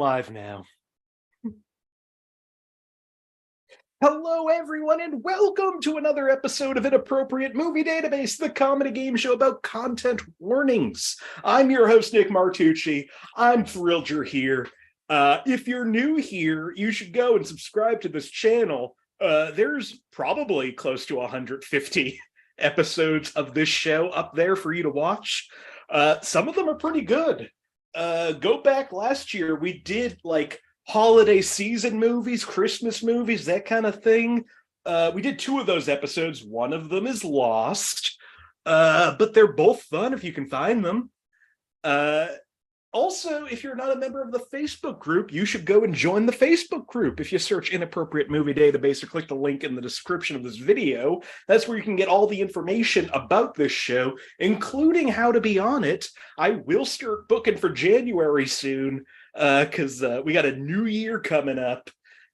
live now. Hello, everyone, and welcome to another episode of Inappropriate Movie Database, the comedy game show about content warnings. I'm your host, Nick Martucci. I'm thrilled you're here. If you're new here, you should go and subscribe to this channel. There's probably close to 150 episodes of this show up there for you to watch. Some of them are pretty good. Go back last year, we did like holiday season movies, Christmas movies, that kind of thing. We did 2 of those episodes. One of them is lost, but they're both fun if you can find them. Also, if you're not a member of the Facebook group, you should go and join the Facebook group. If you search Inappropriate Movie Database or click the link in the description of this video, that's where you can get all the information about this show, including how to be on it. I will start booking for January soon, because we got a new year coming up.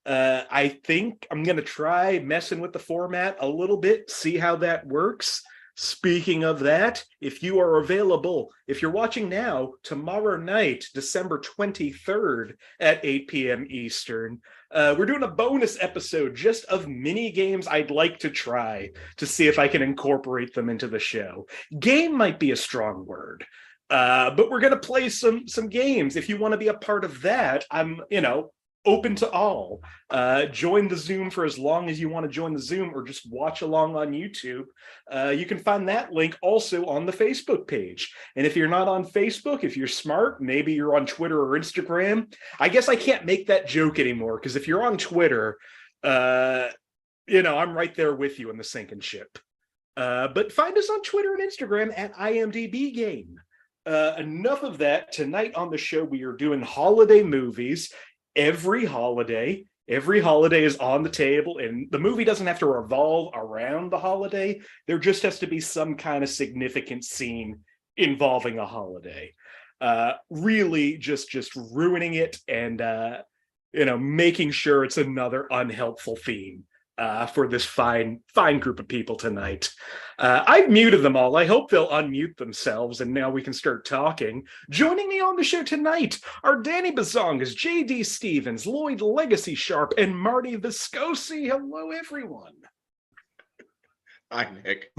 I think I'm going to try messing with the format a little bit, see how that works. Speaking of that, if you are available, if you're watching now, tomorrow night, December 23rd at 8 p.m. Eastern, we're doing a bonus episode just of mini games I'd like to try to see if I can incorporate them into the show. Game might be a strong word, but we're going to play some games. If you want to be a part of that, I'm, open to all. Join the Zoom for as long as you want to join the Zoom, or just watch along on YouTube. You can find that link also on the Facebook page. And if you're not on Facebook, if you're smart, maybe you're on Twitter or Instagram. I guess I can't make that joke anymore, because if you're on Twitter, I'm right there with you in the sinking ship. But find us on Twitter and Instagram at IMDb Game. Enough of that. Tonight on the show, we are doing holiday movies. Every holiday is on the table, and the movie doesn't have to revolve around the holiday. There just has to be some kind of significant scene involving a holiday. Really just ruining it and, making sure it's another unhelpful theme for this fine group of people tonight. I've muted them all. I hope they'll unmute themselves, and now we can start talking. Joining me on the show tonight are Danny Bazongas, J.D. Stephans, Lloyd Legacy Sharp, and Marty Viscosi. Hello, everyone. Hi, Nick.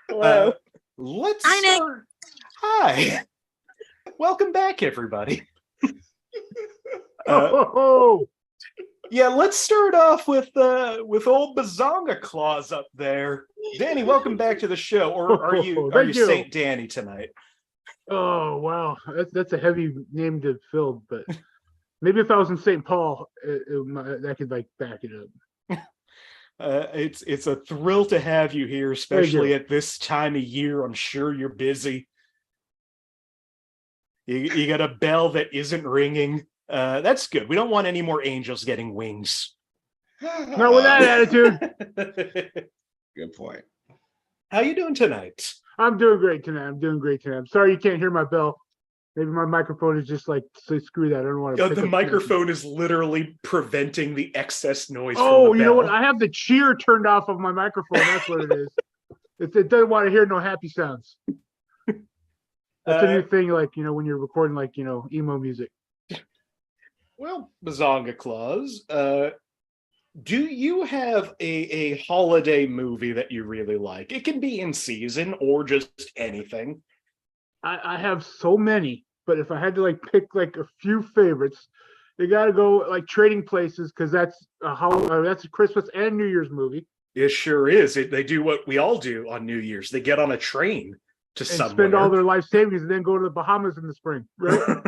Hello. Let's Hi, Nick. start. Hi. Welcome back, everybody. Yeah, let's start off with old Bazonga Claus up there. Danny, welcome back to the show. Or are you Saint Danny tonight? Oh wow, that's a heavy name to fill. But maybe if I was in St. Paul, I could back it up. It's a thrill to have you here, especially at this time of year. I'm sure you're busy. You got a bell that isn't ringing. That's good. We don't want any more angels getting wings. Not with that attitude. Good point. How you doing tonight? I'm doing great tonight. I'm sorry you can't hear my bell. Maybe my microphone is just like, so screw that. I don't want to. The microphone is literally preventing the excess noise. Oh, from the you bell. know what? I have the cheer turned off of my microphone. That's what it is. It doesn't want to hear no happy sounds. That's a new thing, like, when you're recording, like, emo music. Well, Bazonga Claus, do you have a holiday movie that you really like? It can be in season or just anything. I have so many, but if I had to pick a few favorites, they got to go like Trading Places, because that's a Christmas and New Year's movie. It sure is. They do what we all do on New Year's. They get on a train to somewhere. Spend all their life savings and then go to the Bahamas in the spring. Right?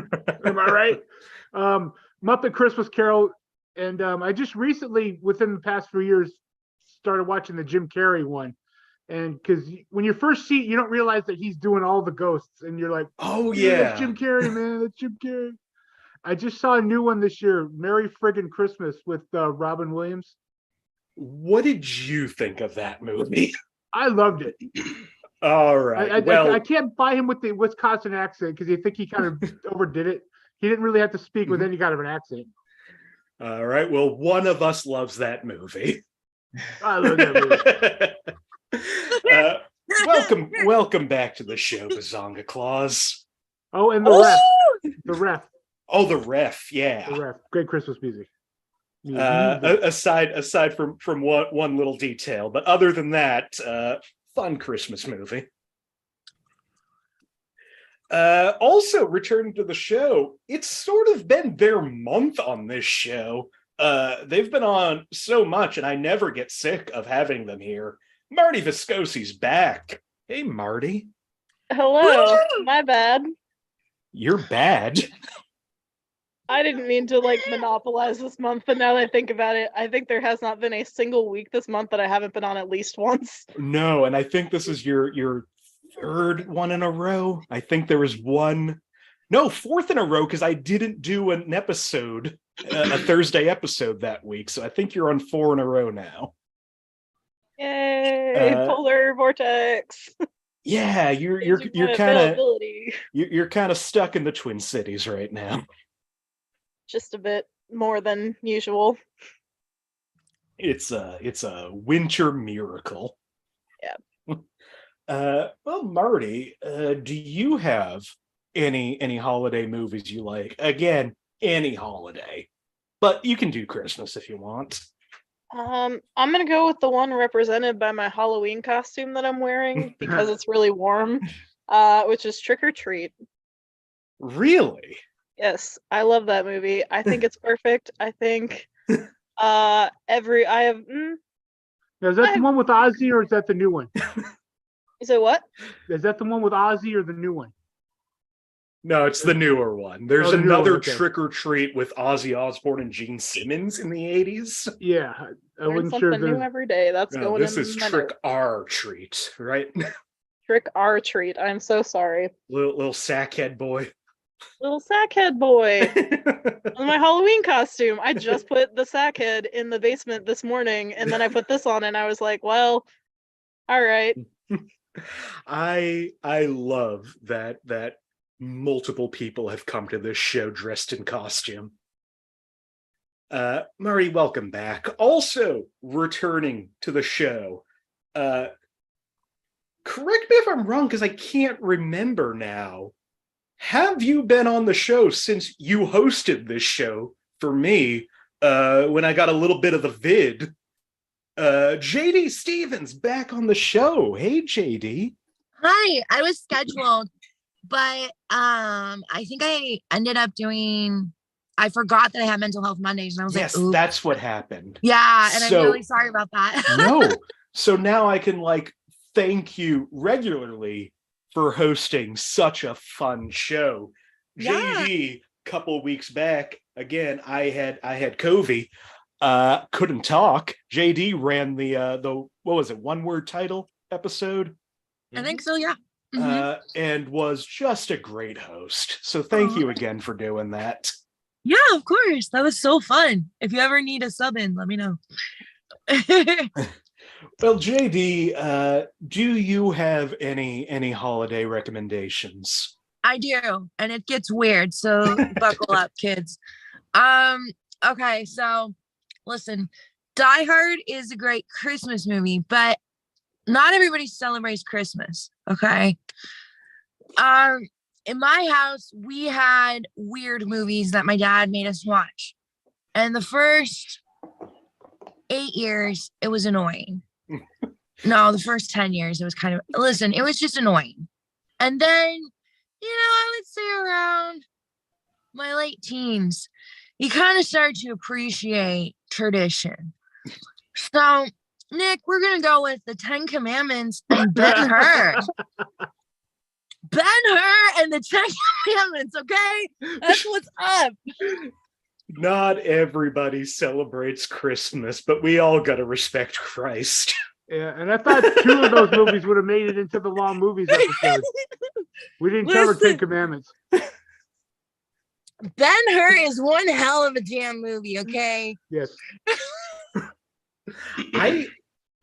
Am I right? Muppet Christmas Carol, and I just recently, within the past few years, started watching the Jim Carrey one, and because when you first see it, you don't realize that he's doing all the ghosts, and you're like, "Oh yeah, that's Jim Carrey, man, that's Jim Carrey." I just saw a new one this year, Merry Friggin' Christmas, with Robin Williams. What did you think of that movie? I loved it. All right. I can't buy him with the Wisconsin accent, because I think he kind of overdid it. He didn't really have to speak with any kind of an accent. All right. Well, one of us loves that movie. I love that movie. Welcome back to the show, Bazonga Claus. Oh, and the ref. Oh, the ref, yeah. The Ref. Great Christmas music. Aside from one little detail, but other than that, fun Christmas movie. Also returning to the show, it's sort of been their month on this show. They've been on so much, and I never get sick of having them here. Marty Viscosi's back. Hey, Marty. Hello. My bad. You're bad. I didn't mean to monopolize this month, but now that I think about it, I think there has not been a single week this month that I haven't been on at least once. No, and I think this is your third one in a row. I think there was fourth in a row, because I didn't do an episode, a Thursday episode that week. So I think you're on 4 in a row now. Yay! Polar vortex. Yeah, you're kind of stuck in the Twin Cities right now. Just a bit more than usual. It's a winter miracle. Yeah. Well, Marty, do you have any holiday movies you like? Again, any holiday, but you can do Christmas if you want. I'm gonna go with the one represented by my Halloween costume that I'm wearing because it's really warm, which is Trick or Treat. Really? Yes, I love that movie. I think it's perfect. I think Is that the one with Ozzy, or is that the new one? You say what? Is that the one with Ozzy or the new one? No, it's the newer one. There's the newer another one, okay. Trick or Treat with Ozzy Osbourne and Gene Simmons in the 80s. Yeah, I Learn wasn't something sure. new every day. That's No, going this in is my Trick notes. or Treat, right? Trick or Treat. I'm so sorry. little sackhead boy. Little sackhead boy. My Halloween costume. I just put the sackhead in the basement this morning, and then I put this on, and I was like, well, all right. I love that multiple people have come to this show dressed in costume. Murray, welcome back. Also returning to the show. Correct me if I'm wrong, because I can't remember now. Have you been on the show since you hosted this show for me when I got a little bit of the vid? JD Stephans back on the show. Hey, JD. Hi, I was scheduled, but I think I ended up I forgot that I had mental health Mondays, and I was Yes, like, ooh. that's what happened. Yeah, and I'm really sorry about that. No. So now I can thank you regularly for hosting such a fun show. Yeah. JD, couple weeks back, again, I had COVID, couldn't talk. JD ran the what was it, one-word title episode? I think so, yeah. And was just a great host. So thank you again for doing that. Yeah, of course. That was so fun. If you ever need a sub in, let me know. Well, JD, do you have any holiday recommendations? I do, and it gets weird, so buckle up, kids. Okay, so listen, Die Hard is a great Christmas movie, but not everybody celebrates Christmas, okay? In my house, we had weird movies that my dad made us watch. And the first 8 years, it was annoying. No, the first 10 years, it was it was just annoying. And then, I would say around my late teens, you kind of start to appreciate tradition. So, Nick, we're going to go with the 10 Commandments and Ben-Hur. Ben-Hur and the 10 Commandments, okay? That's what's up. Not everybody celebrates Christmas, but we all got to respect Christ. Yeah, and I thought 2 of those movies would have made it into the long movies episode. We didn't cover 10 Commandments. Ben-Hur is one hell of a damn movie, okay? Yes.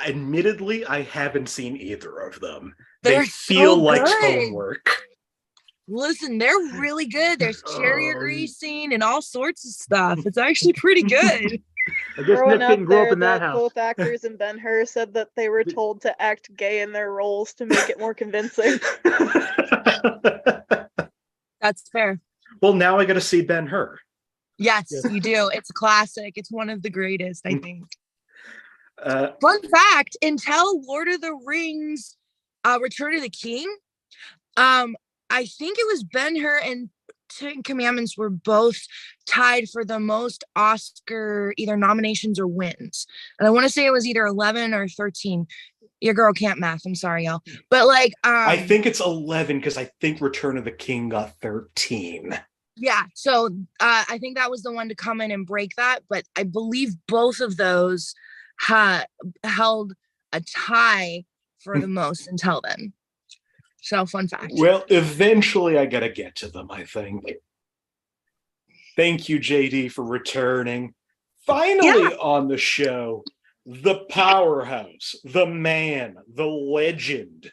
Admittedly, I haven't seen either of them. They're They feel so like good. homework. Listen, they're really good. There's chariot racing and all sorts of stuff. It's actually pretty good. I guess Growing Nick up didn't grow up there, in that house. both actors in Ben-Hur said that they were told to act gay in their roles to make it more convincing. That's fair. Well, now I got to see Ben-Hur. Yes, Yes. you do. It's a classic. It's one of the greatest, I think. Uh, Fun fact, until Lord of the Rings, Return of the King, I think it was Ben-Hur and Ten Commandments were both tied for the most Oscar either nominations or wins. And I want to say it was either 11 or 13. Your girl can't math. I'm sorry, y'all. But like, I think it's 11 because I think Return of the King got 13. yeah. So I think that was the one to come in and break that. But I believe both of those held a tie for the most until then. So fun fact. Well, eventually I got to get to them, I think. Thank you, JD, for returning. Finally on the show, the powerhouse, the man, the legend.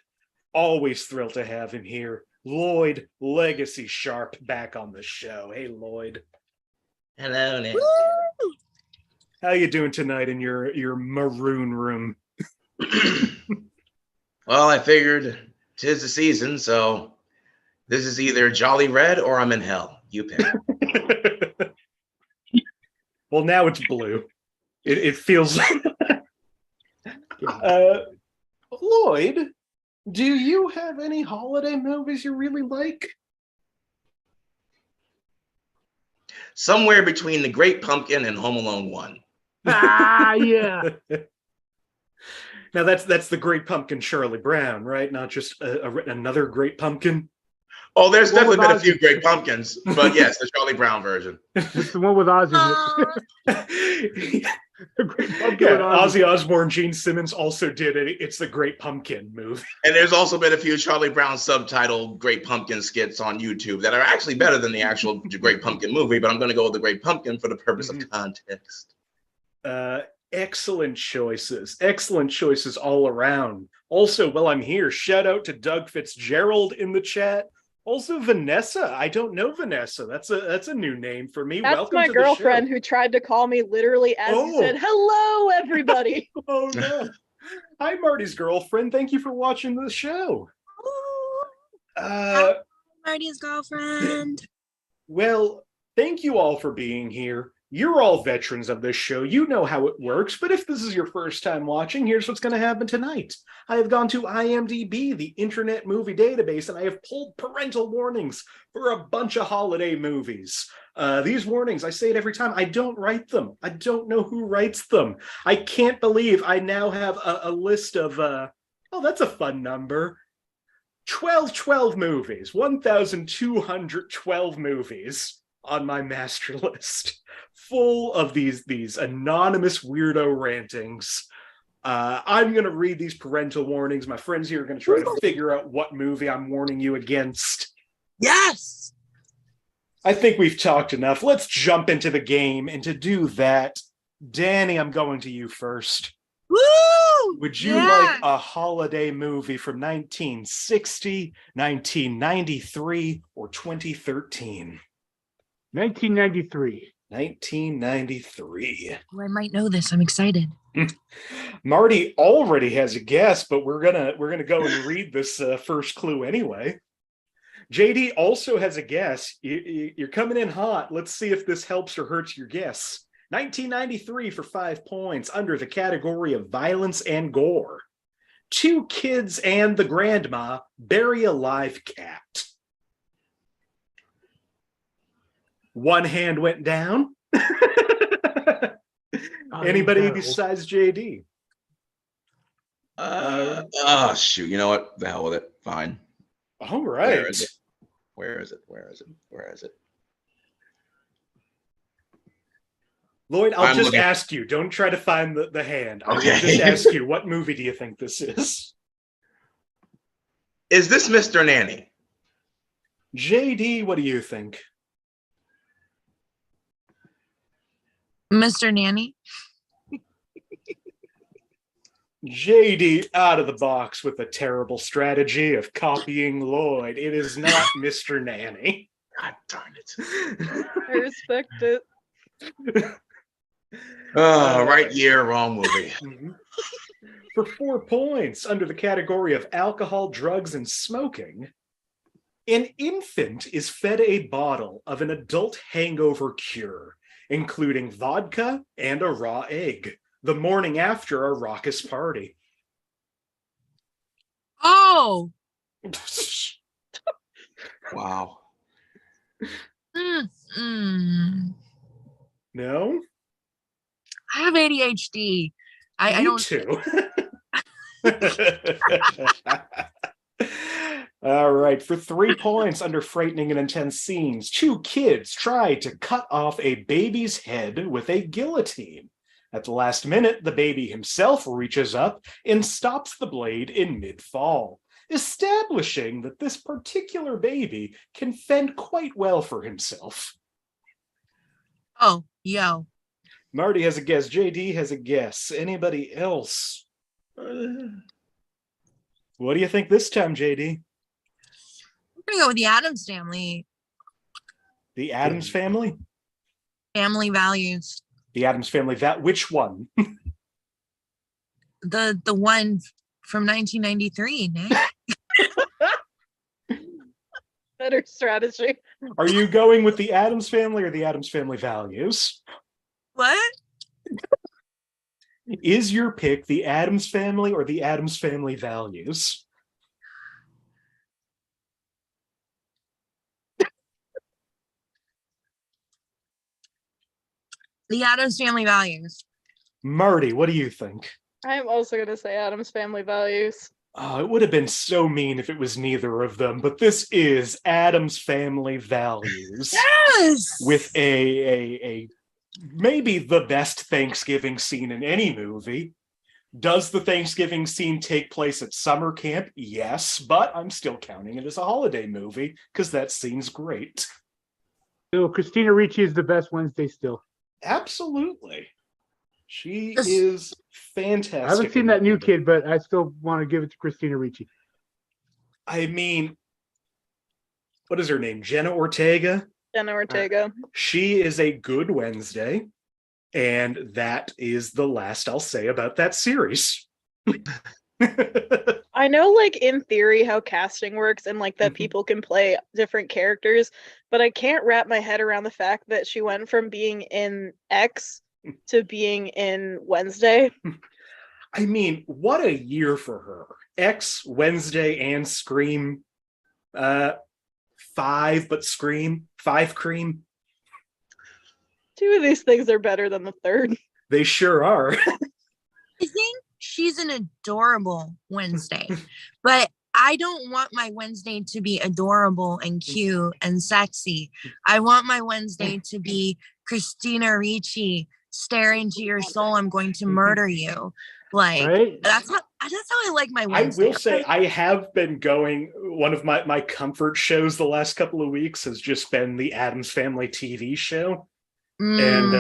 Always thrilled to have him here. Lloyd Legacy Sharp back on the show. Hey, Lloyd. Hello, Nick. Woo! How you doing tonight in your maroon room? Well, I figured 'tis the season, so this is either Jolly Red or I'm in hell. You pick. Well, now it's blue. It feels. Lloyd, do you have any holiday movies you really like? Somewhere between The Great Pumpkin and Home Alone 1. Yeah. Now that's the Great Pumpkin, Shirley Brown, right? Not just another Great Pumpkin. Oh, there's What definitely was been a few Ozzy? Great Pumpkins, but yes, the Charlie Brown version. It's the one with Ozzy. The Great Pumpkin with Ozzy Osbourne, Gene Simmons also did it. It's the Great Pumpkin movie. And there's also been a few Charlie Brown subtitled Great Pumpkin skits on YouTube that are actually better than the actual Great Pumpkin movie, but I'm going to go with the Great Pumpkin for the purpose of context. Excellent choices all around. Also, while I'm here, shout out to Doug Fitzgerald in the chat. Also, Vanessa. I don't know Vanessa. That's a new name for me. That's Welcome my to girlfriend the who tried to call me literally as you Oh. said, hello, everybody. show. Oh no! Hi, Marty's girlfriend. Thank you for watching the show. Marty's girlfriend. Well, thank you all for being here. You're all veterans of this show. You know how it works, but if this is your first time watching, here's what's going to happen tonight. I have gone to IMDb, the Internet Movie Database, and I have pulled parental warnings for a bunch of holiday movies. These warnings, I say it every time, I don't write them. I don't know who writes them. I can't believe I now have a list of, oh, that's a fun number. 12 movies, 1,212 movies on my master list, full of these anonymous weirdo rantings. I'm going to read these parental warnings. My friends here are going to try to figure out what movie I'm warning you against. Yes. I think we've talked enough. Let's jump into the game. And to do that, Danny, I'm going to you first. Woo! Would you Yeah. like a holiday movie from 1960, 1993, or 2013? 1993. 1993. Oh, I might know this. I'm excited. Marty already has a guess, but we're gonna go and read this first clue anyway. JD also has a guess. You're coming in hot. Let's see if this helps or hurts your guess. 1993 for 5 points under the category of violence and gore. 2 kids and the grandma bury a live cat. 1 hand went down. Anybody terrible. besides JD? Shoot. You know what? The hell with it. Fine. All right. Where is it? Where is it? Where is it? Where is it? Lloyd, I'll I'm just looking. ask you. Don't try to find the hand. I will Okay. just ask you, what movie do you think this is? Is this Mr. Nanny? JD, what do you think? Mr. Nanny. JD out of the box with a terrible strategy of copying Lloyd. It is not Mr. Nanny. God darn it. I respect it. Oh, right year, wrong movie. Mhm. For 4 points under the category of alcohol, drugs, and smoking. An infant is fed a bottle of an adult hangover cure, including vodka and a raw egg, the morning after a raucous party. Oh. Wow. No? I have ADHD. I Me don't. too. All right, for 3 points under frightening and intense scenes, 2 kids try to cut off a baby's head with a guillotine. At the last minute, the baby himself reaches up and stops the blade in mid-fall, establishing that this particular baby can fend quite well for himself. Oh, yo. Marty has a guess. JD has a guess. Anybody else? What do you think this time, JD? I'm gonna go with the Addams Family. The Addams Family? Family Values. The Addams Family. Which one? The one from 1993, Nick. Better strategy. Are you going with the Addams Family or the Addams Family Values? What? Is your pick the Addams Family or the Addams Family Values? The Addams Family Values. Marty, what do you think? I'm also going to say Addams Family Values. Oh, it would have been so mean if it was neither of them, but this is Addams Family Values. Yes! With a maybe the best Thanksgiving scene in any movie. Does the Thanksgiving scene take place at summer camp? Yes, but I'm still counting it as a holiday movie because that scene's great. So Christina Ricci is the best Wednesday still. Absolutely. She is fantastic. I haven't seen that new kid, but I still want to give it to Christina Ricci. I mean, what is her name? Jenna Ortega? Jenna Ortega. She is a good Wednesday, and that is the last I'll say about that series. I know, like, in theory how casting works and like that people can play different characters, but I can't wrap my head around the fact that she went from being in X to being in Wednesday. I mean, what a year for her. X, Wednesday, and Scream. 5, but Scream. 5 Cream. 2 of these things are better than the third. They sure are. I think she's an adorable Wednesday, but I don't want my Wednesday to be adorable and cute and sexy. I want my Wednesday to be Christina Ricci, stare into your soul, I'm going to murder you. Like, right? that's how I like my Wednesday. I will say I have been going, one of my comfort shows the last couple of weeks has just been the Addams Family TV show. And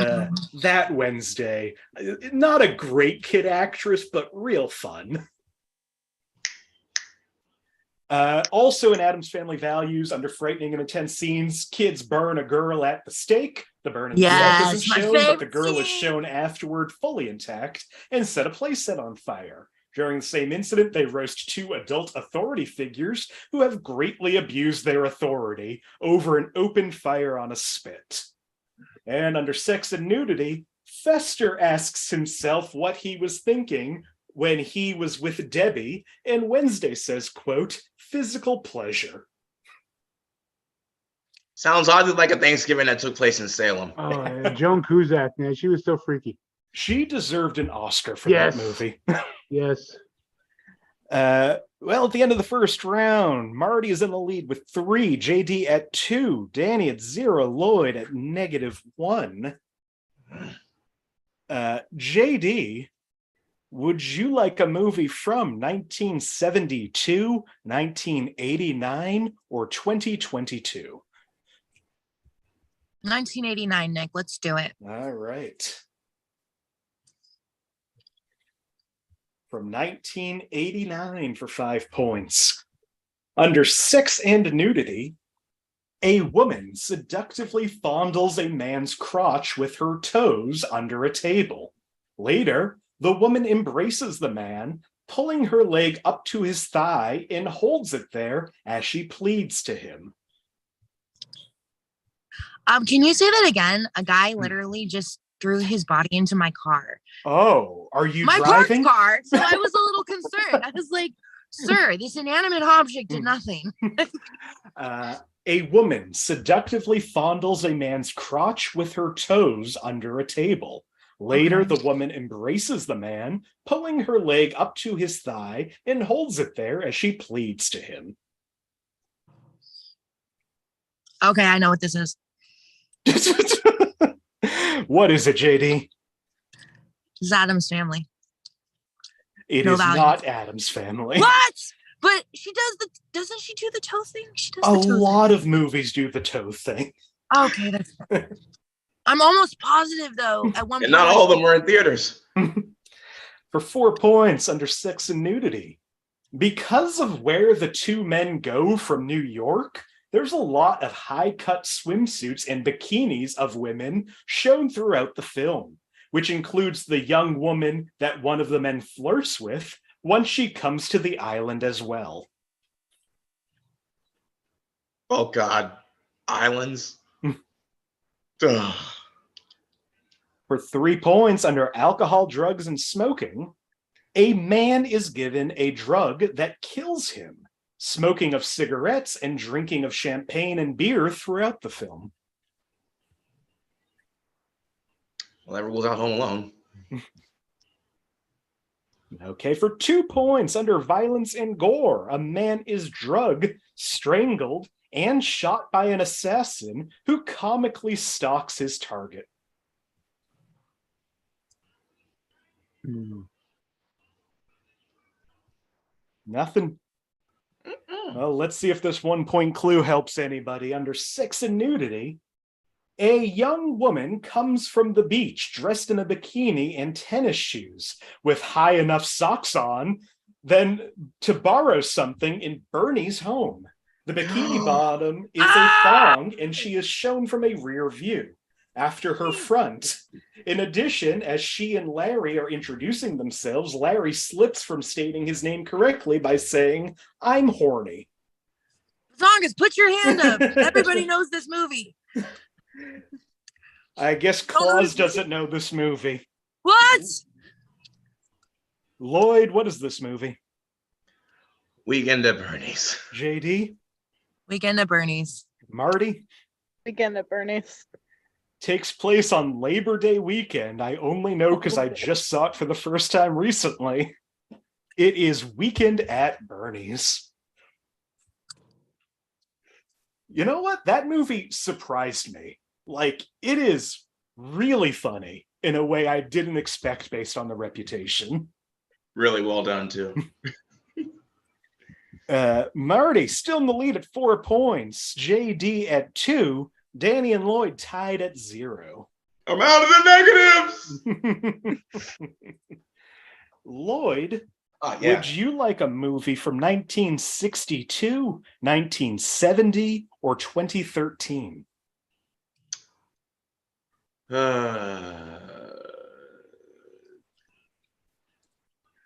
that Wednesday, not a great kid actress, but real fun. Also in Addams Family Values, under frightening and intense scenes, kids burn a girl at the stake. The burning death isn't shown, but the girl is shown afterward fully intact and set a playset on fire. During the same incident, they roast 2 adult authority figures who have greatly abused their authority over an open fire on a spit. And under sex and nudity, Fester asks himself what he was thinking when he was with Debbie, and Wednesday says, quote, physical pleasure. Sounds oddly like a Thanksgiving that took place in Salem. Oh, yeah. Joan Cusack, man, she was so freaky. She deserved an Oscar for that movie. Yes. Well, at the end of the first round, Marty is in the lead with 3, JD at 2, Danny at 0, Lloyd at -1. JD, would you like a movie from 1972, 1989, or 2022? 1989, Nick. Let's do it. All right. From 1989 for 5 points. Under sex and nudity, a woman seductively fondles a man's crotch with her toes under a table. Later, the woman embraces the man, pulling her leg up to his thigh and holds it there as she pleads to him. Can you say that again? A guy literally just threw his body into my car. Oh, are you my driving? Car, so I was a little concerned. I was like, sir, this inanimate object did nothing. A woman seductively fondles a man's crotch with her toes under a table. Later, the woman embraces the man, pulling her leg up to his thigh and holds it there as she pleads to him. Okay, I know what this is. What is it, JD? It's Adam's Family. It is not Adam's Family. What? But she doesn't she do the toe thing? She does a the toe lot thing. of movies do the toe thing. Okay, that's fine. I'm almost positive though. At one And point, not all of them were in theaters. For 4 points under Sex and Nudity. Because of where the two men go from New York, there's a lot of high-cut swimsuits and bikinis of women shown throughout the film, which includes the young woman that one of the men flirts with once she comes to the island as well. Oh, God. Islands. Ugh. For 3 points under Alcohol, Drugs, and Smoking, a man is given a drug that kills him, smoking of cigarettes and drinking of champagne and beer throughout the film. Well, that rules out Home Alone. Okay, for 2 points under Violence and Gore, a man is drugged, strangled, and shot by an assassin who comically stalks his target. Nothing. Well, let's see if this 1 point clue helps anybody. Under Sex and Nudity, a young woman comes from the beach dressed in a bikini and tennis shoes with high enough socks on then to borrow something in Bernie's home. The bikini bottom is a thong and she is shown from a rear view after her front. In addition, as she and Larry are introducing themselves, Larry slips from stating his name correctly by saying, "I'm horny." Bazongas, put your hand up. Everybody knows this movie. I guess Claus doesn't know this movie. What? Lloyd, what is this movie? Weekend at Bernie's. JD? Weekend at Bernie's. Marty? Weekend at Bernie's. Takes place on Labor Day weekend. I only know because I just saw it for the first time recently. It is Weekend at Bernie's. You know what? That movie surprised me. Like, it is really funny in a way I didn't expect based on the reputation. Really well done, too. Marty still in the lead at 4 points. JD at 2. Danny and Lloyd tied at 0. I'm out of the negatives! Lloyd, Yeah. would you like a movie from 1962, 1970, or 2013?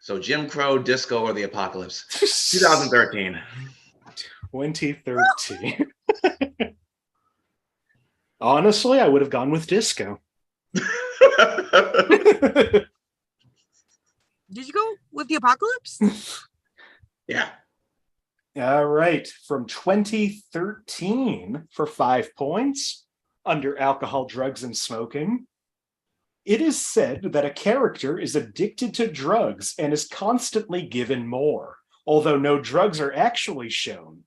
So Jim Crow, Disco, or the Apocalypse? 2013. 2013. Honestly, I would have gone with Disco. Did you go with the Apocalypse? Yeah. All right. From 2013 for 5 points under Alcohol, Drugs, and Smoking. It is said that a character is addicted to drugs and is constantly given more, although no drugs are actually shown.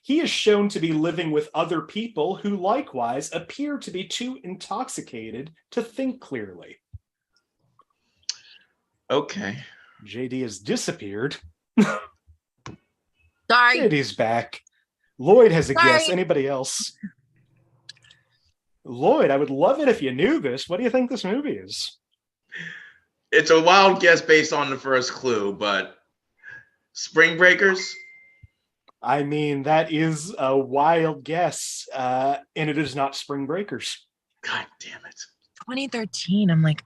He is shown to be living with other people who likewise appear to be too intoxicated to think clearly. Okay. JD has disappeared. Sorry. JD's back. Lloyd has a Sorry. guess. Anybody else? Lloyd, I would love it if you knew this. What do you think this movie is? It's a wild guess based on the first clue, but Spring Breakers? I mean, that is a wild guess, and it is not Spring Breakers. God damn it. 2013. I'm like,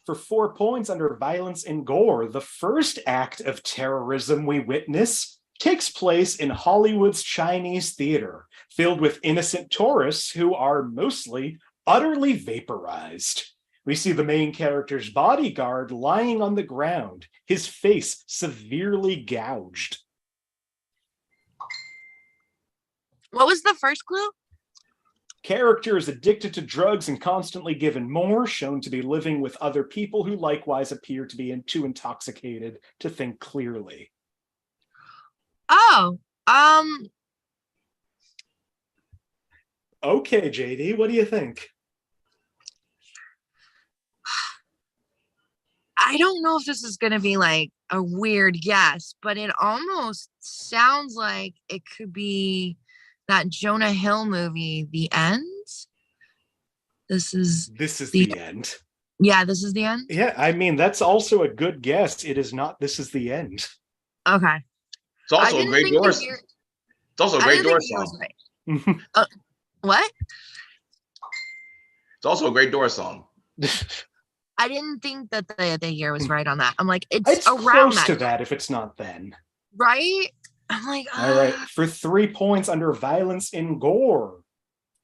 For 4 points under violence and gore, the first act of terrorism we witness takes place in Hollywood's Chinese theater, filled with innocent tourists who are mostly utterly vaporized. We see the main character's bodyguard lying on the ground, his face severely gouged. What was the first clue? Character is addicted to drugs and constantly given more, shown to be living with other people who likewise appear to be too intoxicated to think clearly. Oh, Okay, JD, what do you think? I don't know if this is going to be like a weird guess, but it almost sounds like it could be that Jonah Hill movie, The End. This is the end. Yeah, this is the end. Yeah, I mean, that's also a good guess. It is not This Is the End. Okay. It's also a great door. It's also a great door song. Right. What? It's also a great door song. I didn't think that the year was right on that. I'm like, it's around close to that if it's not then. Right? I'm like, all right, for 3 points under violence and gore.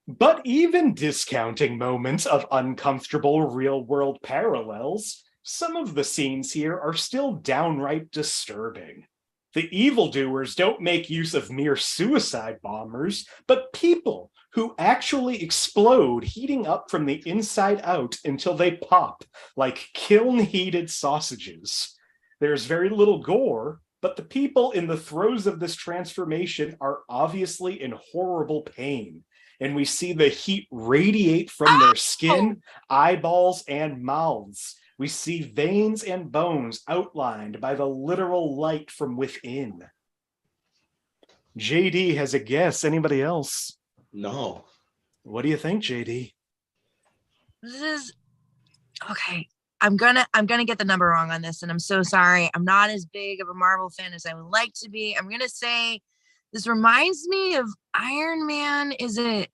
But even discounting moments of uncomfortable real-world parallels, some of the scenes here are still downright disturbing. The evildoers don't make use of mere suicide bombers, but people who actually explode, heating up from the inside out until they pop, like kiln-heated sausages. There's very little gore, but the people in the throes of this transformation are obviously in horrible pain. And we see the heat radiate from their skin, eyeballs, and mouths. We see veins and bones outlined by the literal light from within. JD has a guess. Anybody else? No. What do you think, JD? This is okay. I'm gonna get the number wrong on this, and I'm so sorry. I'm not as big of a Marvel fan as I would like to be. I'm gonna say this reminds me of Iron Man. Is it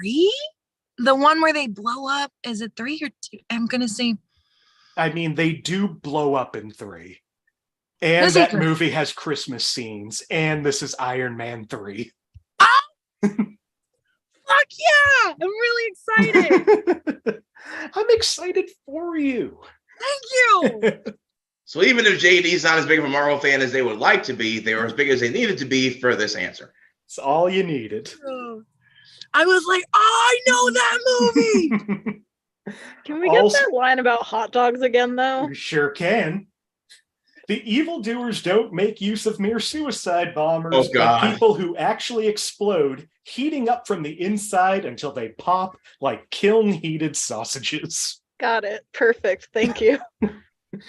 3? The one where they blow up? Is it 3 or 2? I'm gonna say. I mean, they do blow up in 3. And that movie has Christmas scenes, and this is Iron Man 3. Oh! Fuck yeah! I'm really excited. I'm excited for you. Thank you. So even if JD's not as big of a Marvel fan as they would like to be, they were as big as they needed to be for this answer. It's all you needed. I was like, oh, I know that movie. Can we get that line about hot dogs again, though? You sure can. The evildoers don't make use of mere suicide bombers, but people who actually explode, heating up from the inside until they pop like kiln-heated sausages. Got it. Perfect. Thank you.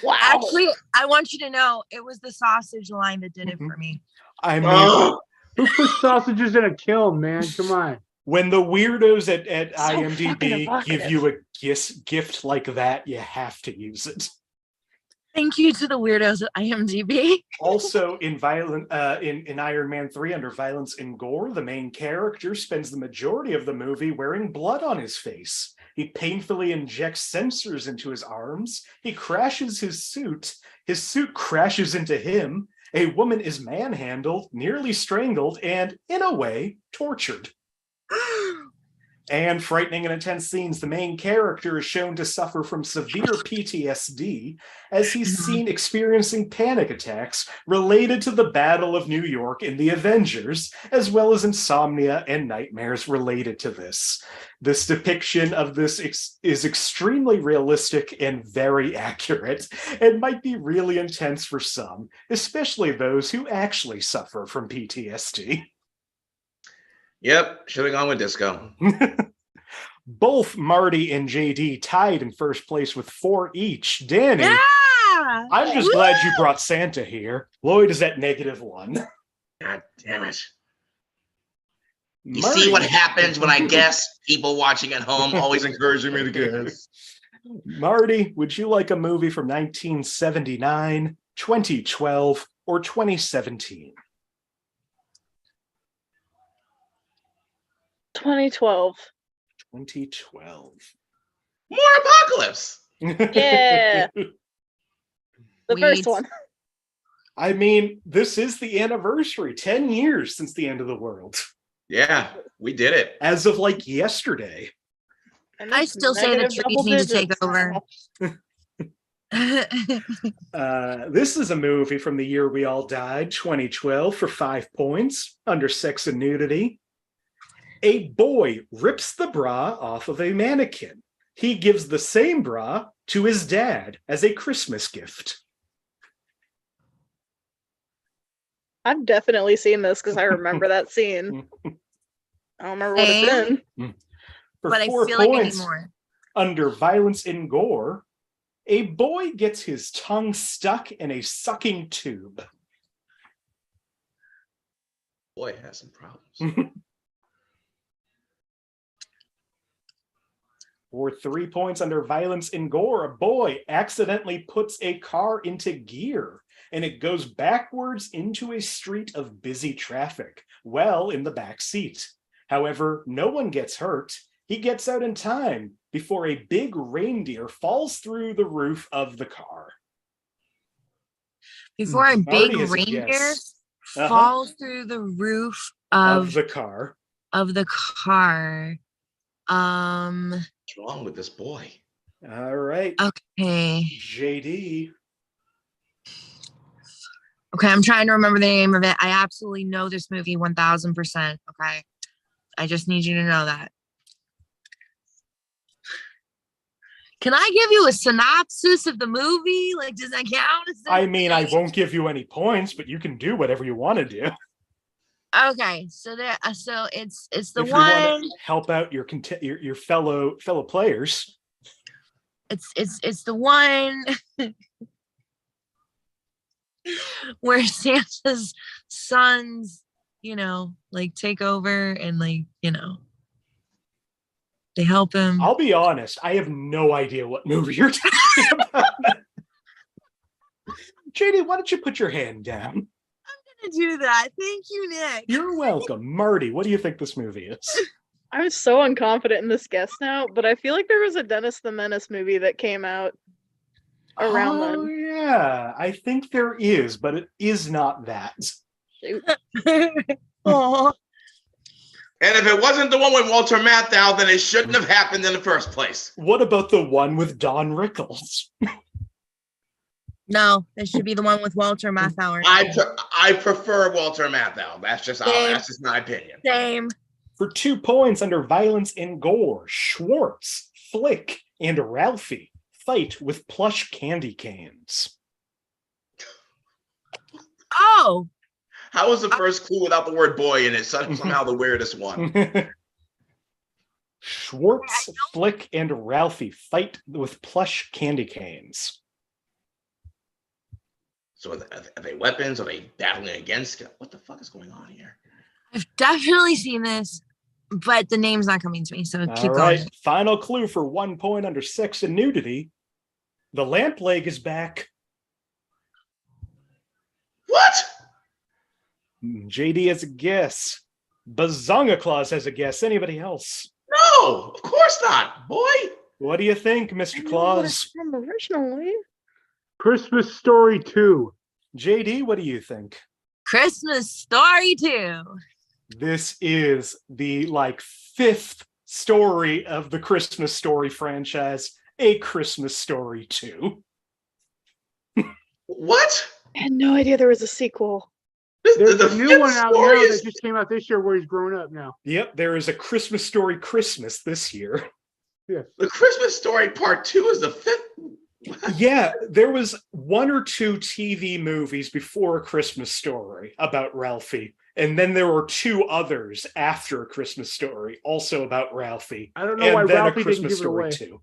Wow. Actually, I want you to know it was the sausage line that did it for me. I mean, who puts sausages in a kiln, man? Come on. When the weirdos at IMDb give you a gift like that, you have to use it. Thank you to the weirdos at IMDb. Also, in Iron Man 3, under violence and gore, the main character spends the majority of the movie wearing blood on his face. He painfully injects sensors into his arms. He crashes his suit. His suit crashes into him. A woman is manhandled, nearly strangled, and, in a way, tortured. And frightening and intense scenes, the main character is shown to suffer from severe PTSD as he's seen experiencing panic attacks related to the Battle of New York in the Avengers, as well as insomnia and nightmares related to this. This depiction of this is extremely realistic and very accurate, and might be really intense for some, especially those who actually suffer from PTSD. Yep, should have gone with disco. Both Marty and JD tied in first place with 4 each. Danny, yeah! I'm just glad you brought Santa here. Lloyd is at -1. God damn it. You Marty. See what happens when I guess? People watching at home always encouraging me to guess. Marty, would you like a movie from 1979, 2012, or 2017? 2012. 2012. More Apocalypse. Yeah. The first one. I mean, this is the anniversary. 10 years since the end of the world. Yeah, we did it. As of like yesterday. And I it's still say the negative trees double need to take digits over. now. This is a movie from the year we all died, 2012, for 5 points, under sex and nudity. A boy rips the bra off of a mannequin. He gives the same bra to his dad as a Christmas gift. I've definitely seen this because I remember that scene. I don't remember what it's in. For But I 4 feel like I need points, more. under violence and gore, a boy gets his tongue stuck in a sucking tube. Boy has some problems. For 3 points, under violence and gore, a boy accidentally puts a car into gear and it goes backwards into a street of busy traffic, well in the back seat. However, no one gets hurt. He gets out in time before a big reindeer falls through the roof of the car. Before a Marty big has a reindeer guess. falls through the roof Of the car. of the car. What's wrong with this boy? All right. Okay. JD. Okay, I'm trying to remember the name of it. I absolutely know this movie 1000%. Okay. I just need you to know that. Can I give you a synopsis of the movie? Like, does that count? I mean, I won't give you any points, but you can do whatever you want to do. Okay, so there. So it's the If you want one. to help out your fellow players. It's the one where Santa's sons, like take over and they help him. I'll be honest, I have no idea what movie you're talking about. JD, why don't you put your hand down? I'm gonna do that. Thank you, Nick. You're welcome. Marty, what do you think this movie is? I'm so unconfident in this guess now, but I feel like there was a Dennis the Menace movie that came out around Oh, then. yeah, I think there is, but it is not that. Shoot. Aw. And if it wasn't the one with Walter Matthau, then it shouldn't have happened in the first place. What about the one with Don Rickles? No, this should be the one with Walter Matthau. I prefer Walter Matthau. That's just my opinion. Same. For 2 points, under violence and gore, Schwartz, Flick, and Ralphie fight with plush candy canes. Oh. How was the first clue without the word boy in it? Somehow the weirdest one. Schwartz, Flick, and Ralphie fight with plush candy canes. So are they weapons? Are they battling against? What the fuck is going on here? I've definitely seen this, but the name's not coming to me, so keep All right, going. final clue for 1 point under sex and nudity. The lamp leg is back. What? JD has a guess. Bazongas has a guess. Anybody else? No, of course not, boy. What do you think, Mr. Claus? From originally. Christmas Story 2. JD, what do you think? Christmas Story 2. This is the 5th story of the Christmas Story franchise, A Christmas Story 2. What? I had no idea there was a sequel. There's The a new fifth one out story now is- that just came out this year where he's grown up now. Yep, there is a Christmas Story Christmas this year. The Christmas Story Part 2 is the 5th. Yeah, there was 1 or 2 TV movies before A Christmas Story about Ralphie. And then there were 2 others after A Christmas Story, also about Ralphie. I don't know why And then Ralphie A didn't Christmas give it Story away. 2.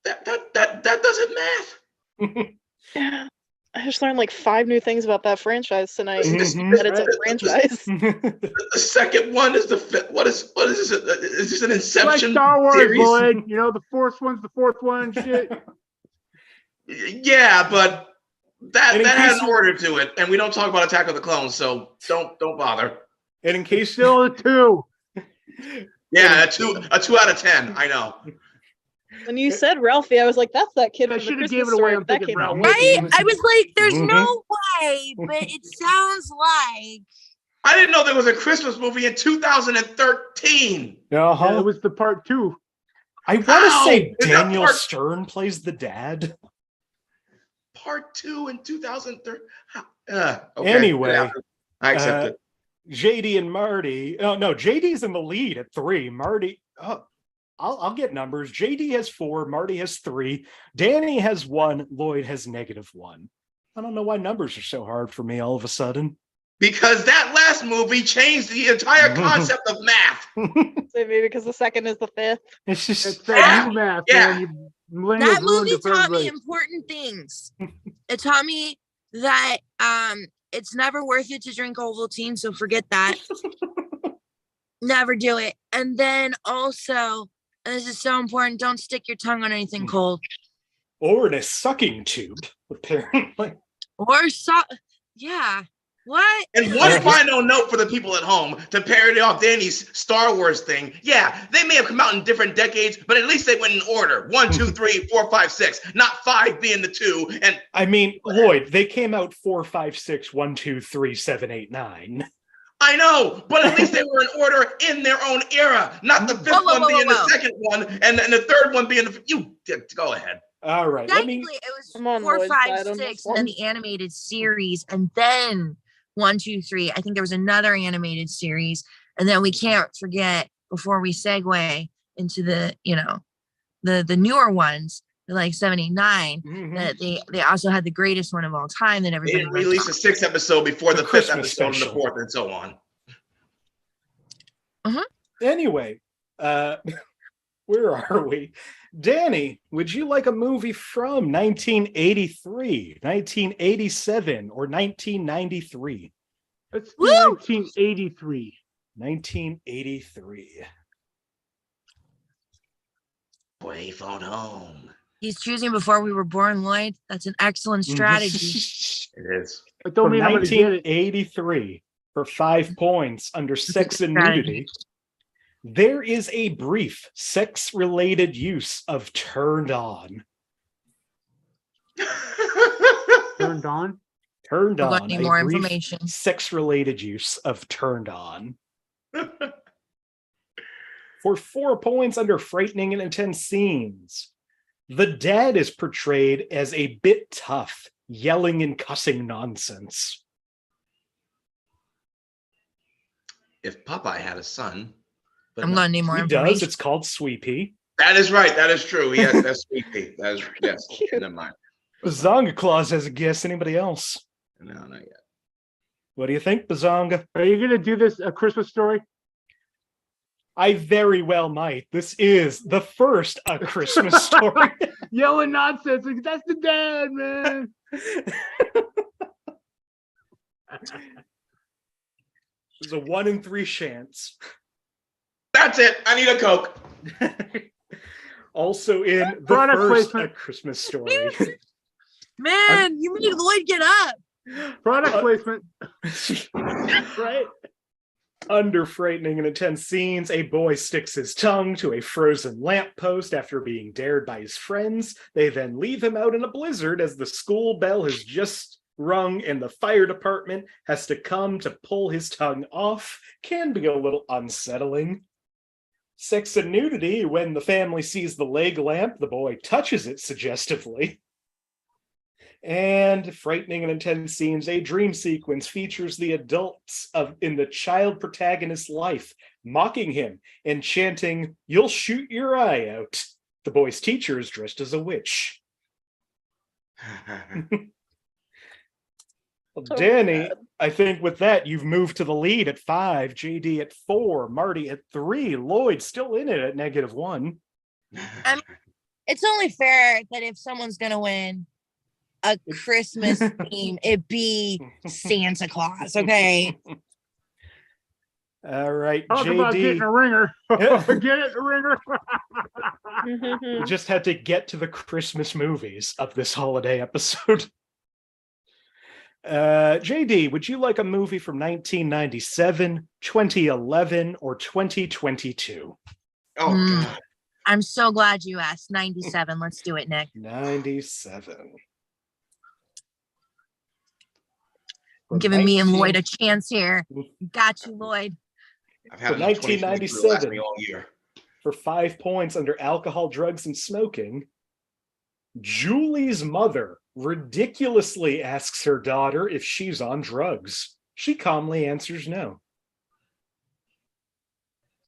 That doesn't math. Yeah. I just learned 5 new things about that franchise tonight. Mhm. That it's a franchise. The second one is the 5th. What is this? Is this an It's like Inception Star Wars, series? Lloyd. The fourth one's the fourth one and shit. Yeah, but that And in has case an you- order to it, and we don't talk about Attack of the Clones, so don't bother. And in case Still a 2. Yeah, a two out of 10. I know. When you said Ralphie, I was like, "That's that kid I from the should have Christmas gave it away. Story." I'm That thinking came out Ralphie. way. Right? I was like, there's Mhm. no way, but it sounds like. I didn't know there was a Christmas movie in 2013. Yeah, it was the part 2. I want to How? say Is that Daniel part- Stern plays the dad. Part 2 in 2013. Anyway, I accept it. JD and Marty. Oh no, JD's in the lead at 3. Marty. Oh, I'll get numbers. JD has 4. Marty has 3. Danny has 1. Lloyd has -1. I don't know why numbers are so hard for me all of a sudden. Because that last movie changed the entire concept of math. So maybe because the second is the fifth. It's just It's that new math, man. You millennials That ruined movie it for taught me everybody. important things. It taught me that it's never worth it to drink Ovaltine, so forget that. Never do it. And then also, and this is so important, don't stick your tongue on anything cold. or in a sucking tube, apparently. Or yeah. What? And one final note for the people at home to parody off Danny's Star Wars thing. Yeah, they may have come out in different decades, but at least they went in order. 1, 2, 3, 4, 5, 6. Not 5 being the 2. And I mean, Lloyd, they came out 4, 5, 6, 1, 2, 3, 7, 8, 9. I know, but at least they were in order in their own era. Not the fifth one being the second one, and the third one being the. You go ahead. All right. Technically, it was 4, 5, 6, and then the animated series, and then 1, 2, 3. I think there was another animated series, and then we can't forget before we segue into the the newer ones, like 7, 8, 9. That they also had the greatest one of all time that They everybody didn't release the 6th episode before the 5th Christmas episode and the special. 4th and so on. Anyway, where are we? Danny, would you like a movie from 1983, 1987, or 1993? Let's do 1983. 1983. Boy, phone home. He's choosing before we were born, Lloyd. That's an excellent strategy. It is. But don't From mean I'm going to get it. 1983 for 5 points under sex and nudity. There is a brief sex-related use of turned on. Turned on? Turned We're on. gonna need A more brief information. Sex-related use of turned on. For 4 points under frightening and intense scenes. The dad is portrayed as a bit tough, yelling and cussing nonsense. If Popeye had a son. But I'm no. going to need more He information. does. It's called Sweepy. That is right. That is true. Yes, that's sweet. That is, yes. Never mind. Bazonga Claus has a guess. Anybody else? No, not yet. What do you think, Bazonga? Are you going to do this, A Christmas Story? I very well might. This is the first A Christmas Story. Yelling nonsense. Like, that's the dad, man. There's a 1 in 3 chance. That's it. I need a Coke. Also in the Product first placement. A Christmas Story. Man, you made Lloyd get up. Product placement. Right? Under frightening and intense scenes, a boy sticks his tongue to a frozen lamppost after being dared by his friends. They then leave him out in a blizzard as the school bell has just rung and the fire department has to come to pull his tongue off. Can be a little unsettling. Sex and nudity. When the family sees the leg lamp, the boy touches it suggestively. And frightening and intense scenes, a dream sequence features the adults in the child protagonist's life, mocking him and chanting, "You'll shoot your eye out." The boy's teacher is dressed as a witch. Well, Danny, I think with that, you've moved to the lead at 5, JD at 4, Marty at 3, Lloyd still in it at -1. It's only fair that if someone's going to win a Christmas theme, it be Santa Claus, okay? All right, Talk about getting JD. a ringer. Get it, a ringer. We just had to get to the Christmas movies of this holiday episode. JD, would you like a movie from 1997, 2011, or 2022? Oh, God. I'm so glad you asked. 97. Let's do it, Nick. 97. Giving me and Lloyd a chance here. Got you, Lloyd. I've had For 1997, me all year. For 5 points under alcohol, drugs, and smoking, Julie's mother ridiculously asks her daughter if she's on drugs. She calmly answers no.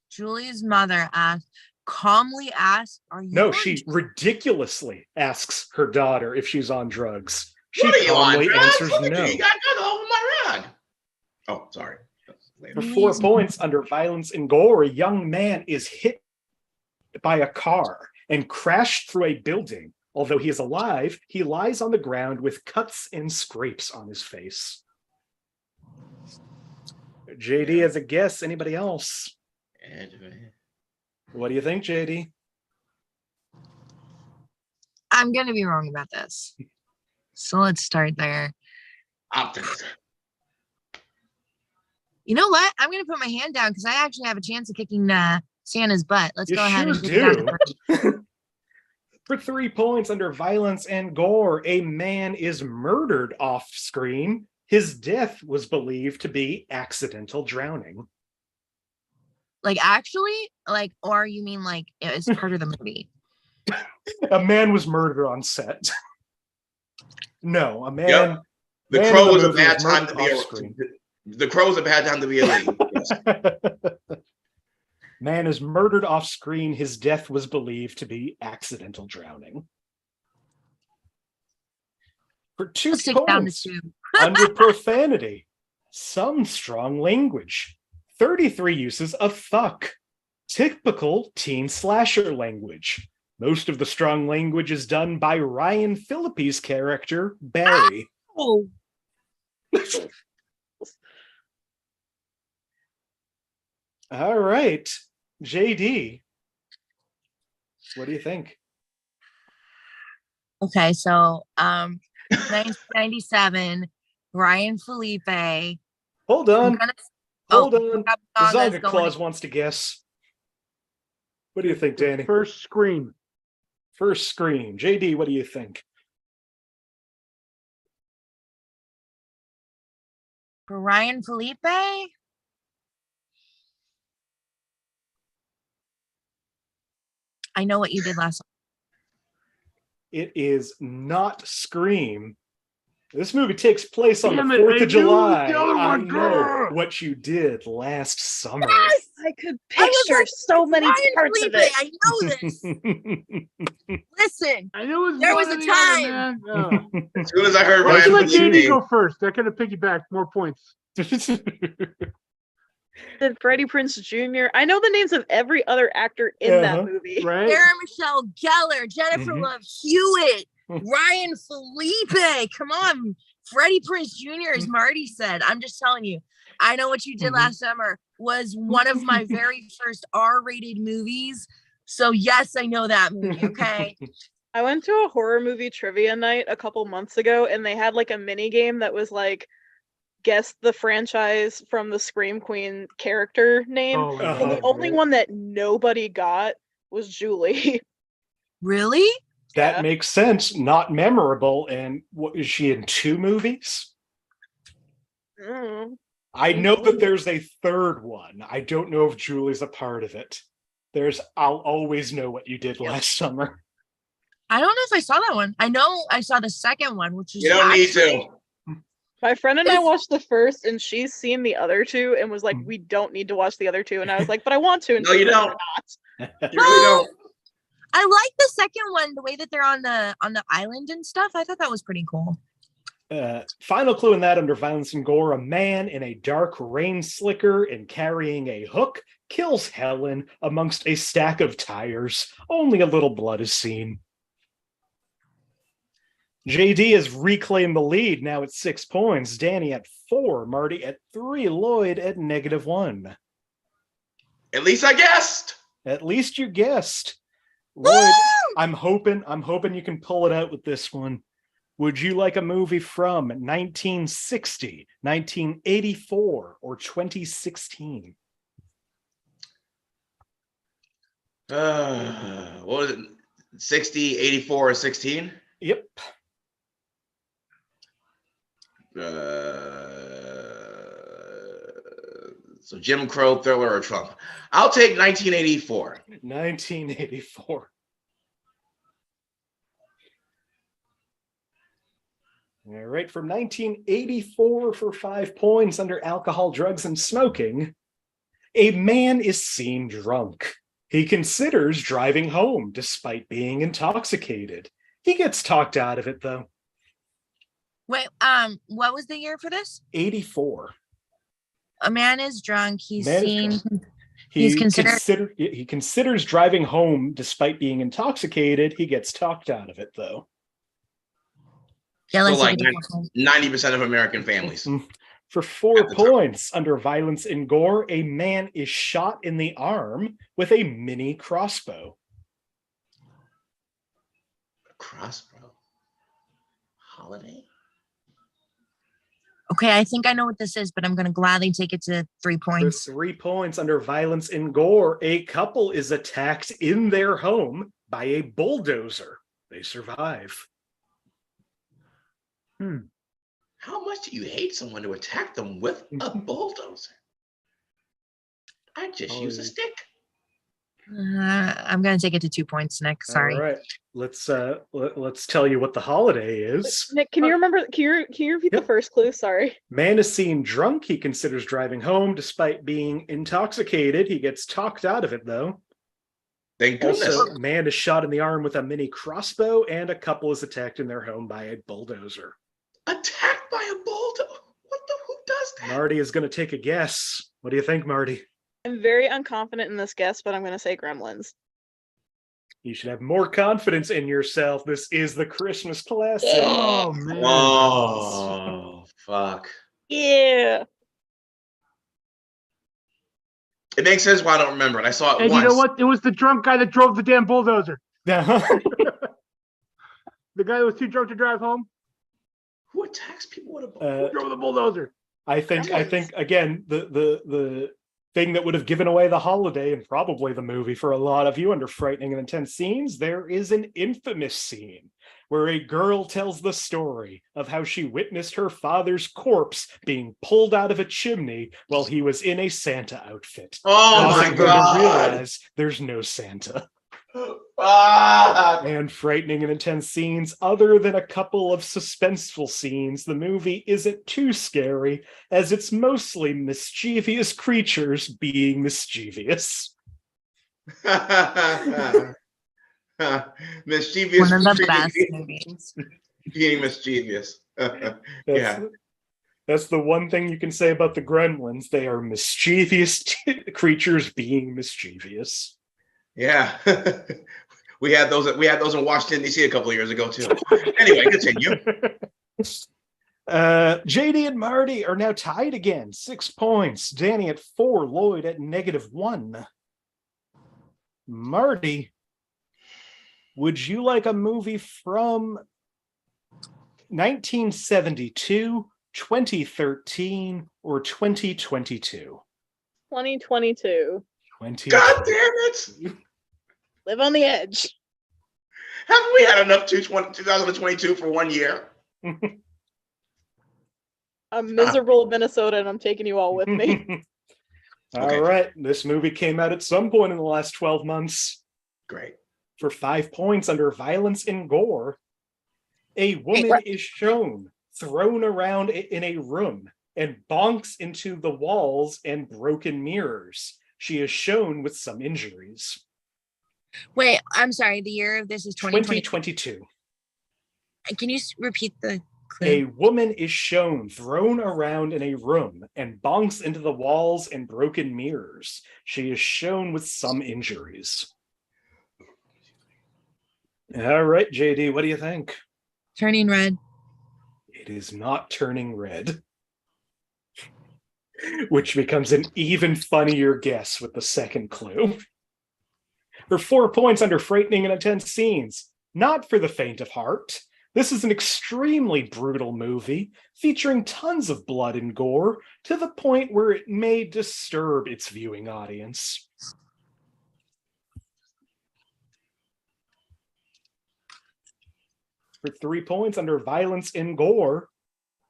Julie's mother calmly asks, "Are you?" No, she ridiculously asks her daughter if she's on drugs. She What are you calmly on answers drugs? no. You got drugs all over my rug. Oh, sorry. For 4 points under violence and gore, a young man is hit by a car and crashed through a building. Although he is alive, he lies on the ground with cuts and scrapes on his face. JD has a guess. Anybody else? What do you think, JD? I'm going to be wrong about this. So let's start there. Optimism. You know what? I'm going to put my hand down because I actually have a chance of kicking Santa's butt. Let's go ahead and do. For 3 points under violence and gore, a man is murdered off screen. His death was believed to be accidental drowning. Like actually? Like, or you mean like it was part of the movie? A man was murdered on set. No, a man. Yep. The Crow was a bad time to be The Crow's a bad time to be a lead. Yes. Man is murdered off screen. His death was believed to be accidental drowning. For 2 points under profanity, some strong language, 33 uses of fuck, typical teen slasher language. Most of the strong language is done by Ryan Phillippe's character, Barry. Oh. All right, JD, what do you think? Okay, so 1997, Ryan Felipe. Hold on. Hold on. Bazongas Claus wants to guess. What do you think, Danny? First Scream. First Scream. JD, what do you think? For Ryan Felipe? I know what you did last time. It is not Scream. This movie takes place on the 4th of July. I know what you did last summer. Yes! I could picture so many parts of it. I know this. Listen, I knew there was a time. As soon as I heard Ryan Ryan let JD go first. That could have piggybacked more points. Did Freddie Prinze Jr. I know the names of every other actor in that movie. Right? Sarah Michelle Gellar, Jennifer Love Hewitt, Ryan Felipe. Come on. Freddie Prinze Jr., as Marty said. I'm just telling you. I Know What You Did Last Summer was one of my very first R-rated movies. So yes, I know that movie, okay? I went to a horror movie trivia night a couple months ago, and they had like a mini game that was like, guess the franchise from the Scream Queen character name. And the only one that nobody got was Julie. Really? That makes sense. Not memorable. And what is she in 2 movies? I know that there's a 3rd one. I don't know if Julie's a part of it. I'll always know what you did last summer. I don't know if I saw that one. I know I saw the second one, which is you don't need to. My friend and I watched the first, and she's seen the other 2 and was like, we don't need to watch the other 2. And I was like, but I want to. And no, you don't. Not. You really don't. I like the second one, the way that they're on the island and stuff. I thought that was pretty cool. Final clue in that under violence and gore, a man in a dark rain slicker and carrying a hook kills Helen amongst a stack of tires. Only a little blood is seen. JD has reclaimed the lead. Now at 6 points. Danny at 4. Marty at 3. Lloyd at -1. At least I guessed. At least you guessed. Lloyd, I'm hoping you can pull it out with this one. Would you like a movie from 1960, 1984, or 2016? What was it? 60, 84, or 16? Yep. So Jim Crow, Thriller, or Trump. I'll take 1984. 1984. All right, from 1984 for 5 points under alcohol, drugs, and smoking. A man is seen drunk. He considers driving home despite being intoxicated. He gets talked out of it, though. Wait, what was the year for this? 84. A man is drunk. He's Man is seen. drunk. He's considered. He considers driving home despite being intoxicated. He gets talked out of it, though. Yeah, So let's like take it. 90% of American families. For 4 points under violence and gore, a man is shot in the arm with a mini crossbow. Crossbow. Holiday. Okay, I think I know what this is, but I'm going to gladly take it to 3 For points. 3 points under violence and gore, a couple is attacked in their home by a bulldozer. They survive. How much do you hate someone to attack them with a bulldozer? I just use a stick. I'm going to take it to 2 points, Nick. Sorry. All right. Let's tell you what the holiday is. Nick, can you remember? Can you repeat the first clue? Sorry. Man is seen drunk. He considers driving home despite being intoxicated. He gets talked out of it, though. Thank goodness. Also, man is shot in the arm with a mini crossbow, and a couple is attacked in their home by a bulldozer. Attacked by a bulldozer? Who does that? Marty is going to take a guess. What do you think, Marty? I'm very unconfident in this guess, but I'm going to say Gremlins. You should have more confidence in yourself. This is the Christmas classic. Oh, man. Oh, fuck. Yeah. It makes sense why I don't remember it. I saw it And once. you know what? It was the drunk guy that drove the damn bulldozer. The guy that was too drunk to drive home. Who attacks people with a bulldozer? Drove the bulldozer. I think again, the thing that would have given away the holiday and probably the movie for a lot of you under frightening and intense scenes, there is an infamous scene where a girl tells the story of how she witnessed her father's corpse being pulled out of a chimney while he was in a Santa outfit. Oh my Causing her to God. realize there's no Santa. Fuck. And frightening and intense scenes, other than a couple of suspenseful scenes, the movie isn't too scary, as it's mostly mischievous creatures being mischievous. Mischievous. One of the best movies. Being mischievous. That's the one thing you can say about the Gremlins. They are mischievous creatures being mischievous. Yeah. We had those in Washington, D.C. a couple of years ago, too. Anyway, continue. JD and Marty are now tied again. 6 points. Danny at 4. Lloyd at -1. Marty, would you like a movie from 1972, 2013, or 2022? 2022. God damn it! Live on the edge. Haven't we had enough 2022 for 1 year? I'm miserable Minnesota, and I'm taking you all with me. All right. This movie came out at some point in the last 12 months. Great. For 5 points under violence and gore, a woman is shown thrown around in a room and bonks into the walls and broken mirrors. She is shown with some injuries. Wait, I'm sorry. The year of this is 2022. Can you repeat the clue? A woman is shown thrown around in a room and bonks into the walls and broken mirrors. She is shown with some injuries. All right, JD, what do you think? Turning Red. It is not Turning Red. Which becomes an even funnier guess with the second clue. For 4 points under frightening and intense scenes, not for the faint of heart. This is an extremely brutal movie featuring tons of blood and gore to the point where it may disturb its viewing audience. For 3 points under violence and gore,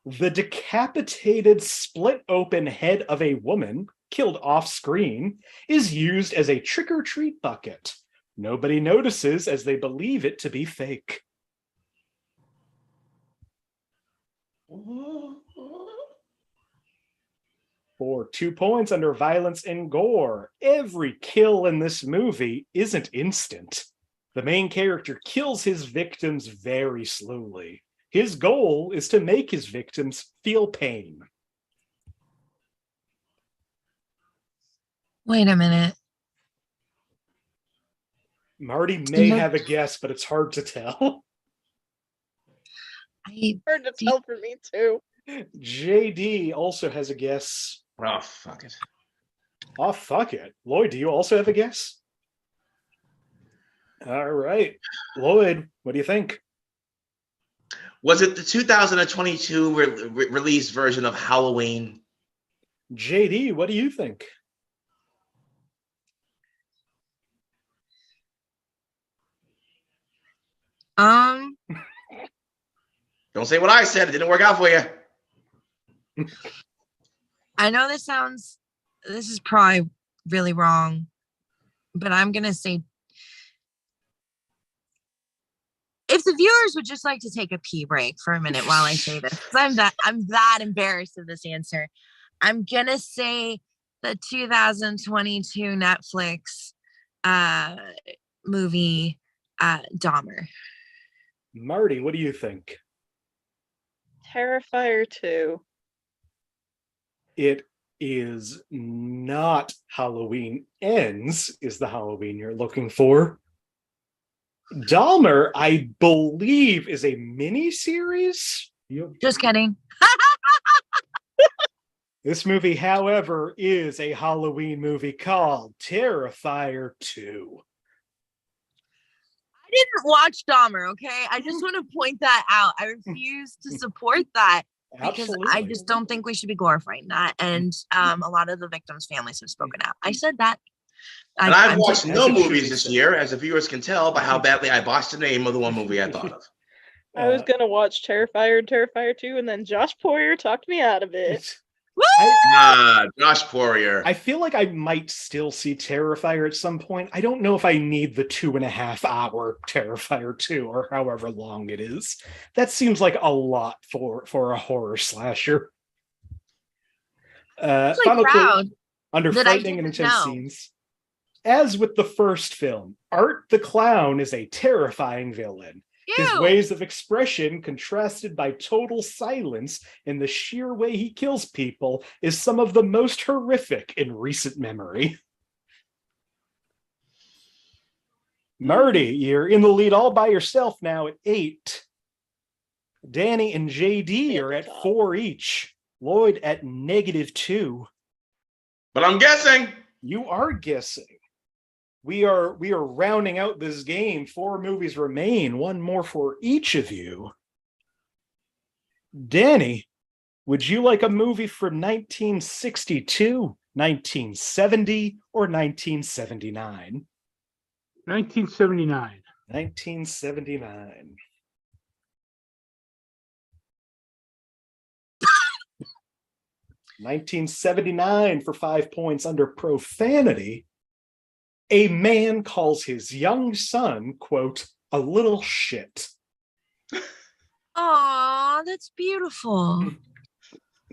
the decapitated, split-open head of a woman, killed off-screen, is used as a trick-or-treat bucket. Nobody notices as they believe it to be fake. For 2 points under violence and gore, every kill in this movie isn't instant. The main character kills his victims very slowly. His goal is to make his victims feel pain. Wait a minute. Marty may have a guess, but it's hard to tell. Hard to tell for me too. JD also has a guess. Oh, fuck it. Oh, fuck it. Lloyd, do you also have a guess? All right. Lloyd, what do you think? Was it the 2022 release version of Halloween? JD, what do you think? Don't say what I said. It didn't work out for you. I know this is probably really wrong, but I'm going to say, if the viewers would just like to take a pee break for a minute while I say this, because I'm that embarrassed of this answer. I'm going to say the 2022 Netflix movie, Dahmer. Marty, what do you think? Terrifier 2. It is not Halloween Ends, is the Halloween you're looking for. Dahmer, I believe, is a mini-series. Just kidding. This movie, however, is a Halloween movie called Terrifier 2. I didn't watch Dahmer, okay? I just want to point that out. I refuse to support that because Absolutely. I just don't think we should be glorifying that. And a lot of the victims' families have spoken out. I said that. And I've watched taking- no as it should movies be this said. year, as the viewers can tell by how badly I botched the name of the one movie I thought of. I was gonna watch Terrifier and Terrifier 2, and then Josh Poirier talked me out of it. Josh Poirier. I feel like I might still see Terrifier at some point. I don't know if I need the 2.5 hour Terrifier 2 or however long it is. That seems like a lot for a horror slasher. Final clue, under frightening and intense scenes. As with the first film, Art the Clown is a terrifying villain. His ways of expression, contrasted by total silence and the sheer way he kills people, is some of the most horrific in recent memory. Marty, you're in the lead all by yourself now at 8. Danny and JD are at 4 each. Lloyd at -2. But I'm guessing. You are guessing. We are rounding out this game. 4 movies remain, 1 more for each of you. Danny, would you like a movie from 1962, 1970, or 1979? 1979. 1979. $1979 for 5 points under profanity. A man calls his young son, quote, a little shit. Aw, that's beautiful.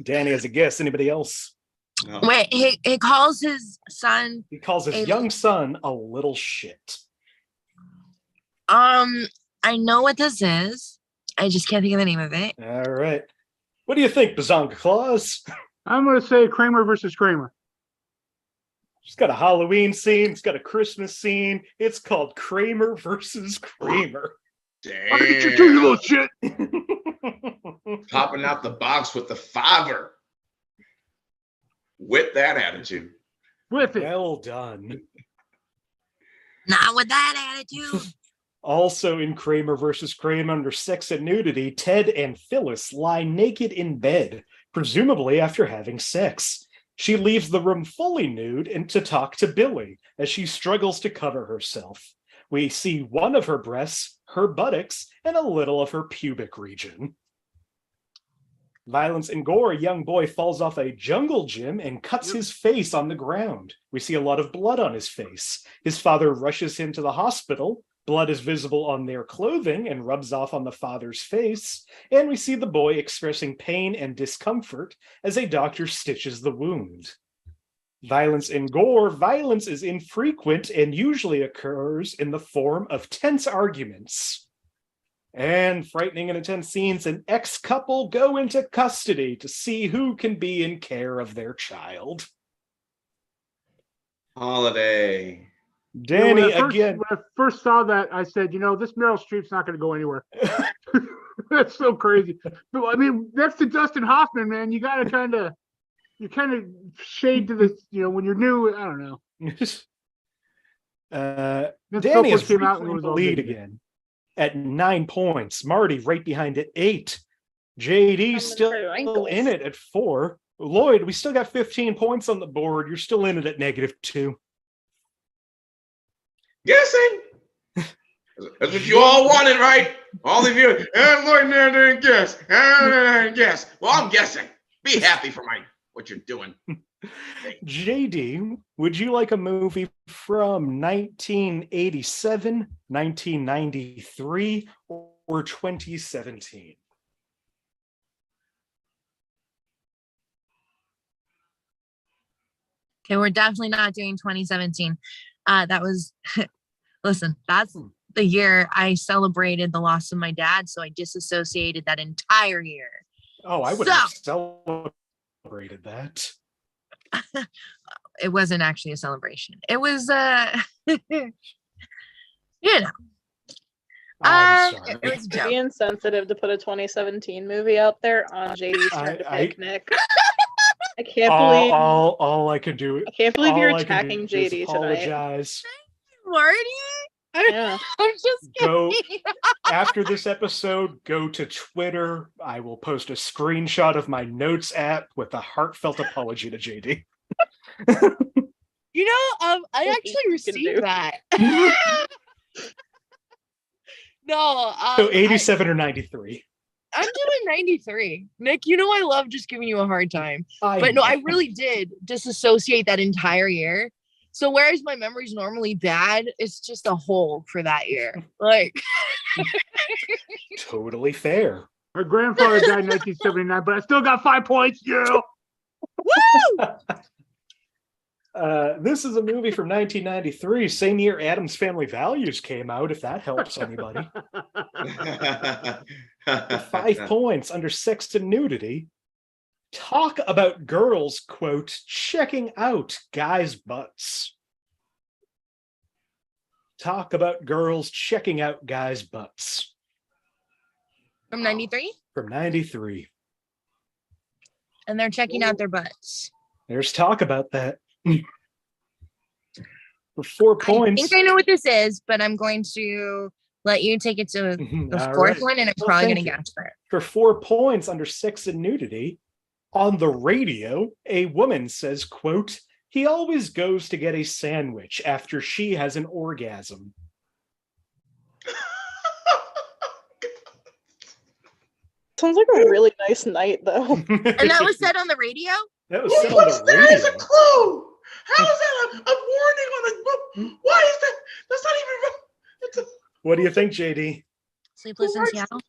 Danny has a guess. Anybody else? No. Wait, he calls his son. He calls his young son a little shit. I know what this is. I just can't think of the name of it. All right. What do you think, Bazonga Claus? I'm going to say Kramer versus Kramer. It's got a Halloween scene. It's got a Christmas scene. It's called Kramer versus Kramer. Damn. I'll get you too, you little shit. Popping out the box with the fiver. With that attitude. With it. Well done. Not with that attitude. Also in Kramer versus Kramer, under sex and nudity, Ted and Phyllis lie naked in bed, presumably after having sex. She leaves the room fully nude and to talk to Billy as she struggles to cover herself. We see one of her breasts, her buttocks, and a little of her pubic region. Violence and gore, a young boy falls off a jungle gym and cuts his face on the ground. We see a lot of blood on his face. His father rushes him to the hospital. Blood is visible on their clothing and rubs off on the father's face. And we see the boy expressing pain and discomfort as a doctor stitches the wound. Violence and gore, violence is infrequent and usually occurs in the form of tense arguments. And frightening and intense scenes, an ex-couple go into custody to see who can be in care of their child. Holiday. Danny, when again. When I first saw that, I said, this Meryl Streep's not going to go anywhere. That's so crazy. But, I mean, next to Dustin Hoffman, man, you got to you kind of shade to this, when you're new, I don't know. Danny is came out and was the lead again at 9 points. Marty right behind at 8. JD still in it at 4. Lloyd, we still got 15 points on the board. You're still in it at -2. Guessing. That's what you all wanted, right? All of you. Lloyd didn't guess. Guess. Well, I'm guessing. Be happy for what you're doing. JD, would you like a movie from 1987, 1993, or 2017? Okay, we're definitely not doing 2017. That was, listen, that's the year I celebrated the loss of my dad, so I disassociated that entire year. Oh, I would have celebrated that. It wasn't actually a celebration. It was, I'm sorry. it was Be insensitive to put a 2017 movie out there on JD's Picnic. I can't believe all I can do. I can't believe you're attacking JD tonight. Apologize. Marty? Yeah. I'm just Go kidding. after this episode, go to Twitter. I will post a screenshot of my notes app with a heartfelt apology to JD. I actually received that. No, So 87 or 93. I'm doing 93. Nick, I love just giving you a hard time. But no, I really did disassociate that entire year. So whereas my memory's normally bad, it's just a hole for that year. Like Totally fair. My grandfather died in 1979, but I still got 5 points. Yeah. woo! This is a movie from 1993, same year Addams Family Values came out, if that helps anybody. 5 points under sex and nudity. Talk about girls, quote, checking out guys' butts. Talk about girls checking out guys' butts. From 93? From 93. And they're checking out their butts. There's talk about that. For 4 points. I think I know what this is, but I'm going to let you take it to the fourth one, and I'm probably going to guess for it. For 4 points under sex and nudity, on the radio, a woman says, quote, he always goes to get a sandwich after she has an orgasm. Sounds like a really nice night, though. And that was said on the radio? That was Who said on puts the that as a radio. clue? How is that a warning on a? Why is that? That's not even. It's What do you think, JD? Sleepless in Seattle?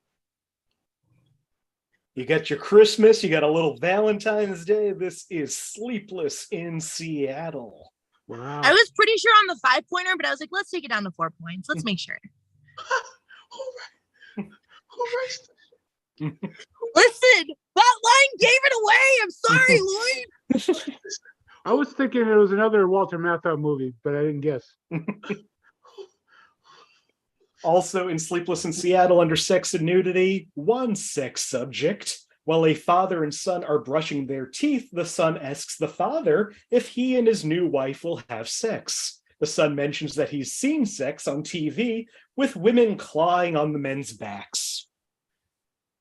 You got your Christmas, you got a little Valentine's Day. This is Sleepless in Seattle. Wow. I was pretty sure on the 5-pointer, but I was like, let's take it down to 4 points. Let's make sure. Who writes Listen, that line gave it away. I'm sorry, Lloyd. I was thinking it was another Walter Matthau movie, but I didn't guess. Also in Sleepless in Seattle under sex and nudity, one sex subject. While a father and son are brushing their teeth, the son asks the father if he and his new wife will have sex. The son mentions that he's seen sex on TV with women clawing on the men's backs.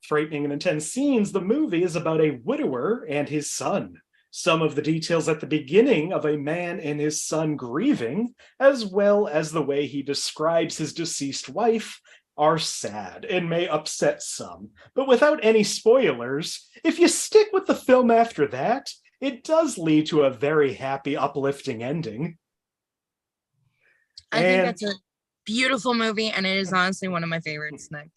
Frightening and intense scenes, the movie is about a widower and his son. Some of the details at the beginning of a man and his son grieving, as well as the way he describes his deceased wife, are sad and may upset some, but without any spoilers, if you stick with the film after that, it does lead to a very happy, uplifting ending. I think that's a beautiful movie, and it is honestly one of my favorites, Nick.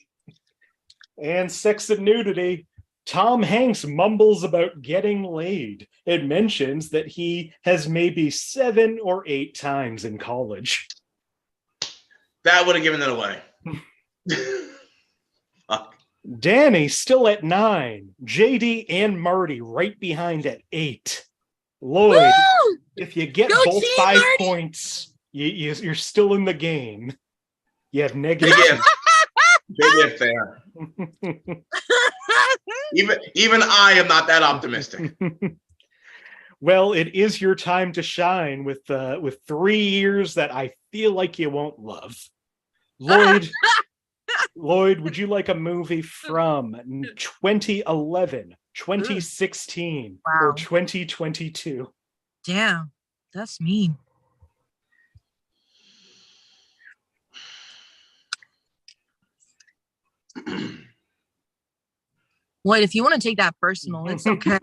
And Sex and Nudity. Tom Hanks mumbles about getting laid. It mentions that he has maybe 7 or 8 times in college. That would have given it away. Fuck. Danny still at 9. JD and Marty right behind at 8. Lloyd, Woo! if you get Go both team, 5 Marty! points, you're still in the game. You have negative. Big if there. Even I am not that optimistic. Well, it is your time to shine with 3 years that I feel like you won't love. Lloyd, would you like a movie from 2011, 2016, or 2022? Damn, that's mean. Lloyd, if you want to take that personal, it's okay.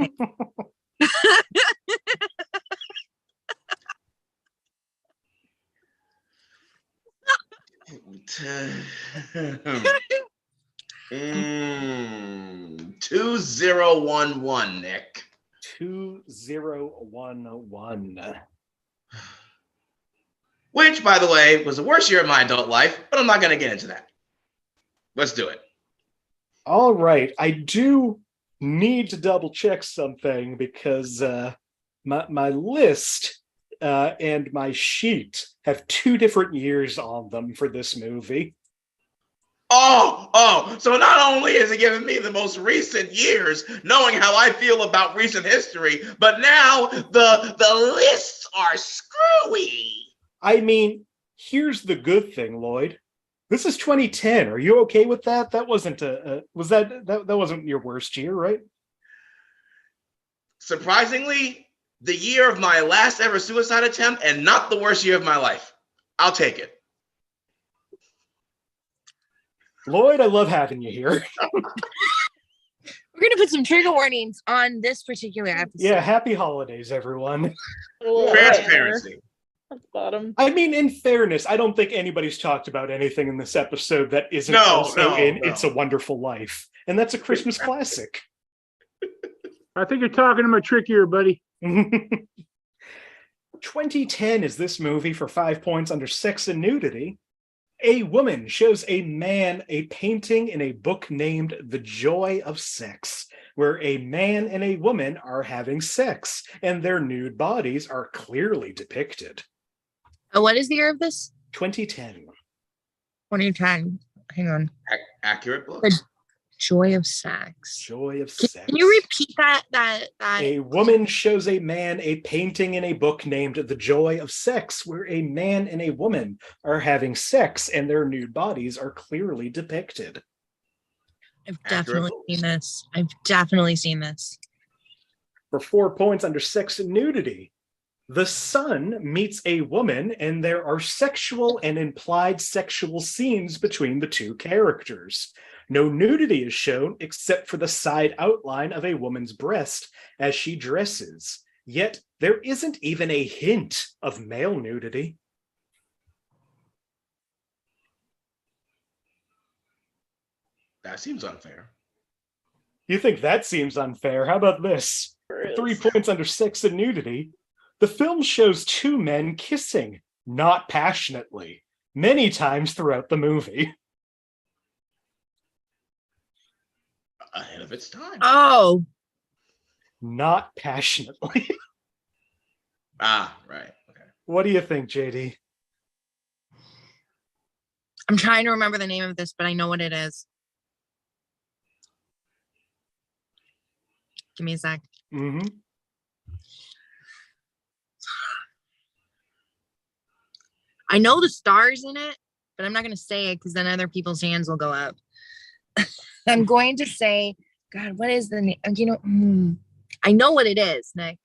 2011, Nick. 2011. Which, by the way, was the worst year of my adult life, but I'm not going to get into that. Let's do it. All right. I do need to double check something because my list and my sheet have 2 different years on them for this movie. Oh, so not only is it giving me the most recent years, knowing how I feel about recent history, but now the lists are screwy. I mean, here's the good thing, Lloyd. This is 2010. Are you okay with that? That wasn't that wasn't your worst year, right? Surprisingly, the year of my last ever suicide attempt and not the worst year of my life. I'll take it. Lloyd, I love having you here. We're going to put some trigger warnings on this particular episode. Yeah, happy holidays, everyone. Transparency. At the bottom. I mean, in fairness, I don't think anybody's talked about anything in this episode that isn't It's a Wonderful Life. And that's a Christmas classic. I think you're talking to my trick ear, buddy. 2010 is this movie for 5 points under Sex and Nudity. A woman shows a man a painting in a book named The Joy of Sex, where a man and a woman are having sex, and their nude bodies are clearly depicted. What is the year of this? 2010. 2010. Hang on. Accurate book. The Joy of Sex. Joy of Sex. Can you repeat that? A woman shows a man a painting in a book named The Joy of Sex, where a man and a woman are having sex and their nude bodies are clearly depicted. I've definitely seen this. For 4 points under Sex and Nudity. The son meets a woman and there are sexual and implied sexual scenes between the 2 characters. No nudity is shown except for the side outline of a woman's breast as she dresses. Yet there isn't even a hint of male nudity. That seems unfair. You think that seems unfair? How about this? 3 points under Sex and Nudity. The film shows 2 men kissing, not passionately, many times throughout the movie. Ahead of its time. Oh. Not passionately. Right. Okay. What do you think, JD? I'm trying to remember the name of this, but I know what it is. Give me a sec. Mm-hmm. I know the stars in it, but I'm not going to say it because then other people's hands will go up. I'm going to say, God, what is the name? I know what it is, Nick.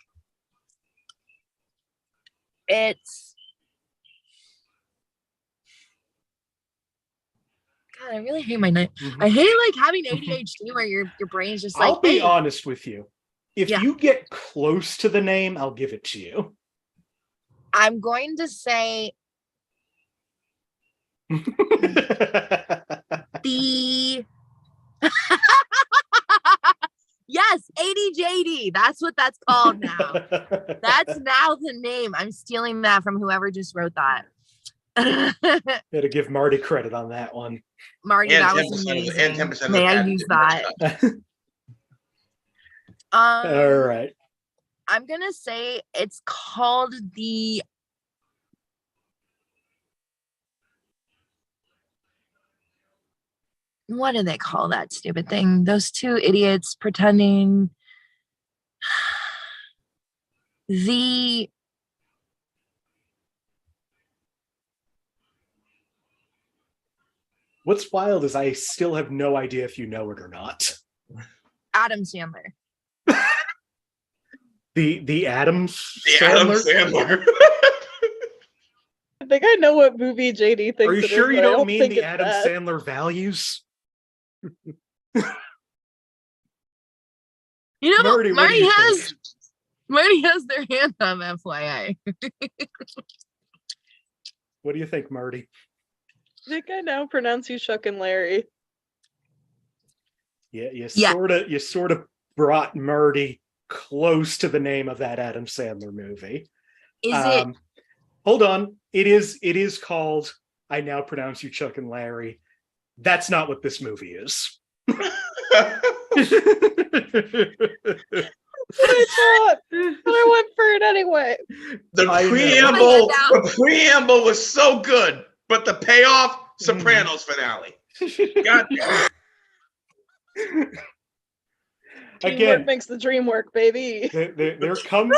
God, I really hate my night. Mhm. I hate like having ADHD where your brain's just like. I'll be hey. honest with you. If Yeah. you get close to the name, I'll give it to you. I'm going to say the. Yes, ADJD. That's what that's called now. That's now the name. I'm stealing that from whoever just wrote that. Gotta give Marty credit on that one. Marty, And that 10% was of the- amazing. and 10% of the May I patent use didn't match that? up. All right. I'm gonna say it's called the. What do they call that stupid thing? Those two idiots pretending. The. What's wild is I still have no idea if you know it or not. Adam Sandler. The Adams The Adam Sandler. I think I know what movie JD thinks. Are you it sure is, you but I don't mean think the it's Adam that. Sandler Values? You know, Marty, what do you think? Marty has their hand on FYI. What do you think, Marty? I think I now pronounce you Chuck and Larry. Yeah, you Yeah. sort of brought Marty close to the name of that Adam Sandler movie. Is it? Hold on. It is called I Now Pronounce You Chuck and Larry. That's not what this movie is. I thought, but I went for it anyway. The preamble was so good, but the payoff, Sopranos finale. God damn. Teamwork Again, makes the dream work, baby. there comes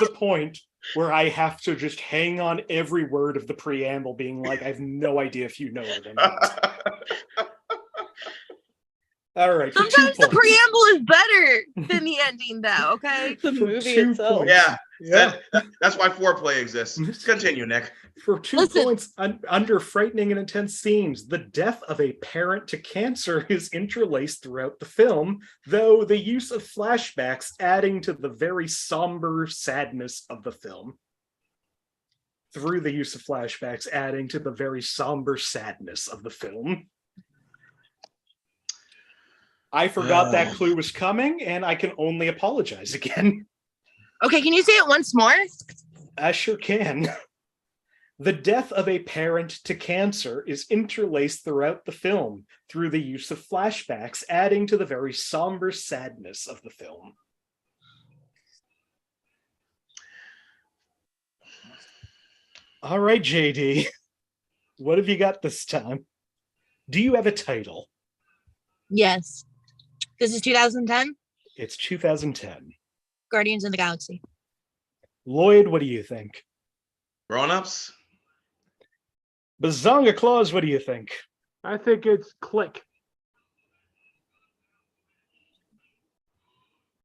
a point where I have to just hang on every word of the preamble, being like, I have no idea if you know it or not. All right. Sometimes the preamble is better than the ending, though. Okay. The For movie 2 itself. points. Yeah. That's why foreplay exists. Continue, Nick. For 2 points, under frightening and intense scenes, the death of a parent to cancer is interlaced throughout the film, though the use of flashbacks adding to the very somber sadness of the film. Through the use of flashbacks adding to the very somber sadness of the film. I forgot that clue was coming, and I can only apologize again. Okay, can you say it once more? I sure can. The death of a parent to cancer is interlaced throughout the film through the use of flashbacks, adding to the very somber sadness of the film. All right, JD. What have you got this time? Do you have a title? Yes. This is 2010? It's 2010. Guardians of the Galaxy. Lloyd, what do you think? Grown-ups? Bazonga Claus, what do you think? I think it's Click.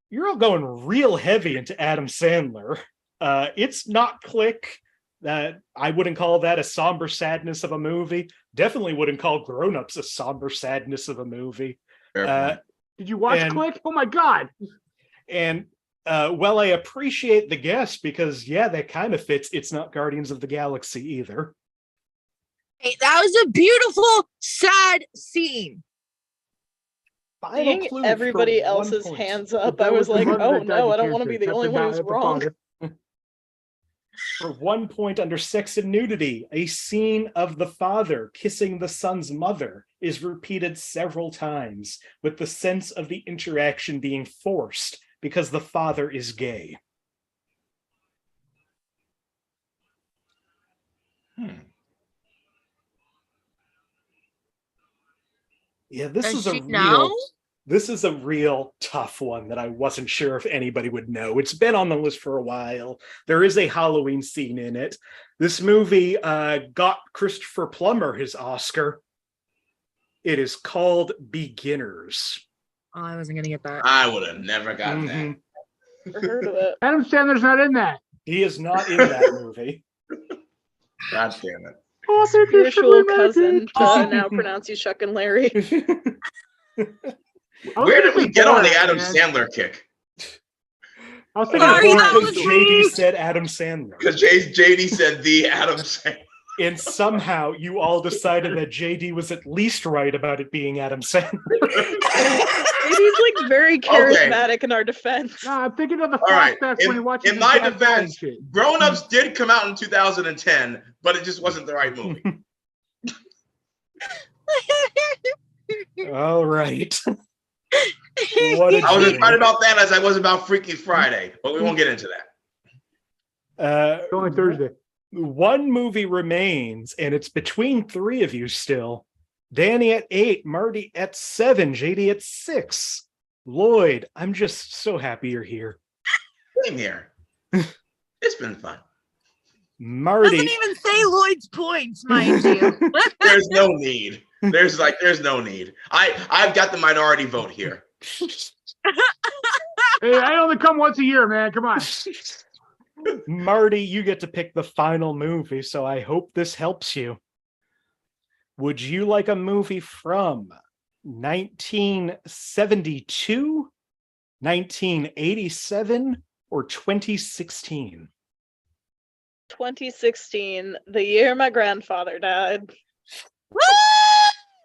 You're all going real heavy into Adam Sandler. It's not Click. I wouldn't call that a somber sadness of a movie. Definitely wouldn't call Grown Ups a somber sadness of a movie. Did you watch Click? Oh my God. And well, I appreciate the guess because, yeah, that kind of fits. It's not Guardians of the Galaxy either. Hey, that was a beautiful, sad scene. Seeing everybody else's hands up, I was like, oh no, I don't want to be the only one who's wrong. For 1 point under sex and nudity, a scene of the father kissing the son's mother is repeated several times, with the sense of the interaction being forced because the father is gay. Yeah, this is a real tough one that I wasn't sure if anybody would know. It's been on the list for a while. There is a Halloween scene in it. This movie got Christopher Plummer his Oscar. It is called Beginners. Oh, I wasn't gonna get that. I would have never gotten that. Never heard of it. Adam Sandler's not in that. He is not in that movie. God damn it. spiritual cousin to now pronounce you Chuck and Larry. Where did we get on the Adam Sandler kick? I was thinking because JD said Adam Sandler. Because JD said the Adam Sandler. And somehow you all decided that JD was at least right about it being Adam Sandler. JD's like very charismatic in our defense. No, I'm thinking of the flashbacks when he watches. In my defense, Grown Ups did come out in 2010, but it just wasn't the right movie. All right. I was as right about that as I was about Freaky Friday, but we won't get into that. It's only Thursday. One movie remains, and it's between three of you still. Danny at 8, Marty at 7, JD at 6. Lloyd, I'm just so happy you're here. Same here. It's been fun. Marty doesn't even say Lloyd's points, mind you. There's no need. There's no need. I've got the minority vote here. Hey, I only come once a year, man. Come on. Marty, you get to pick the final movie, so I hope this helps you. Would you like a movie from 1972, 1987, or 2016? 2016, the year my grandfather died.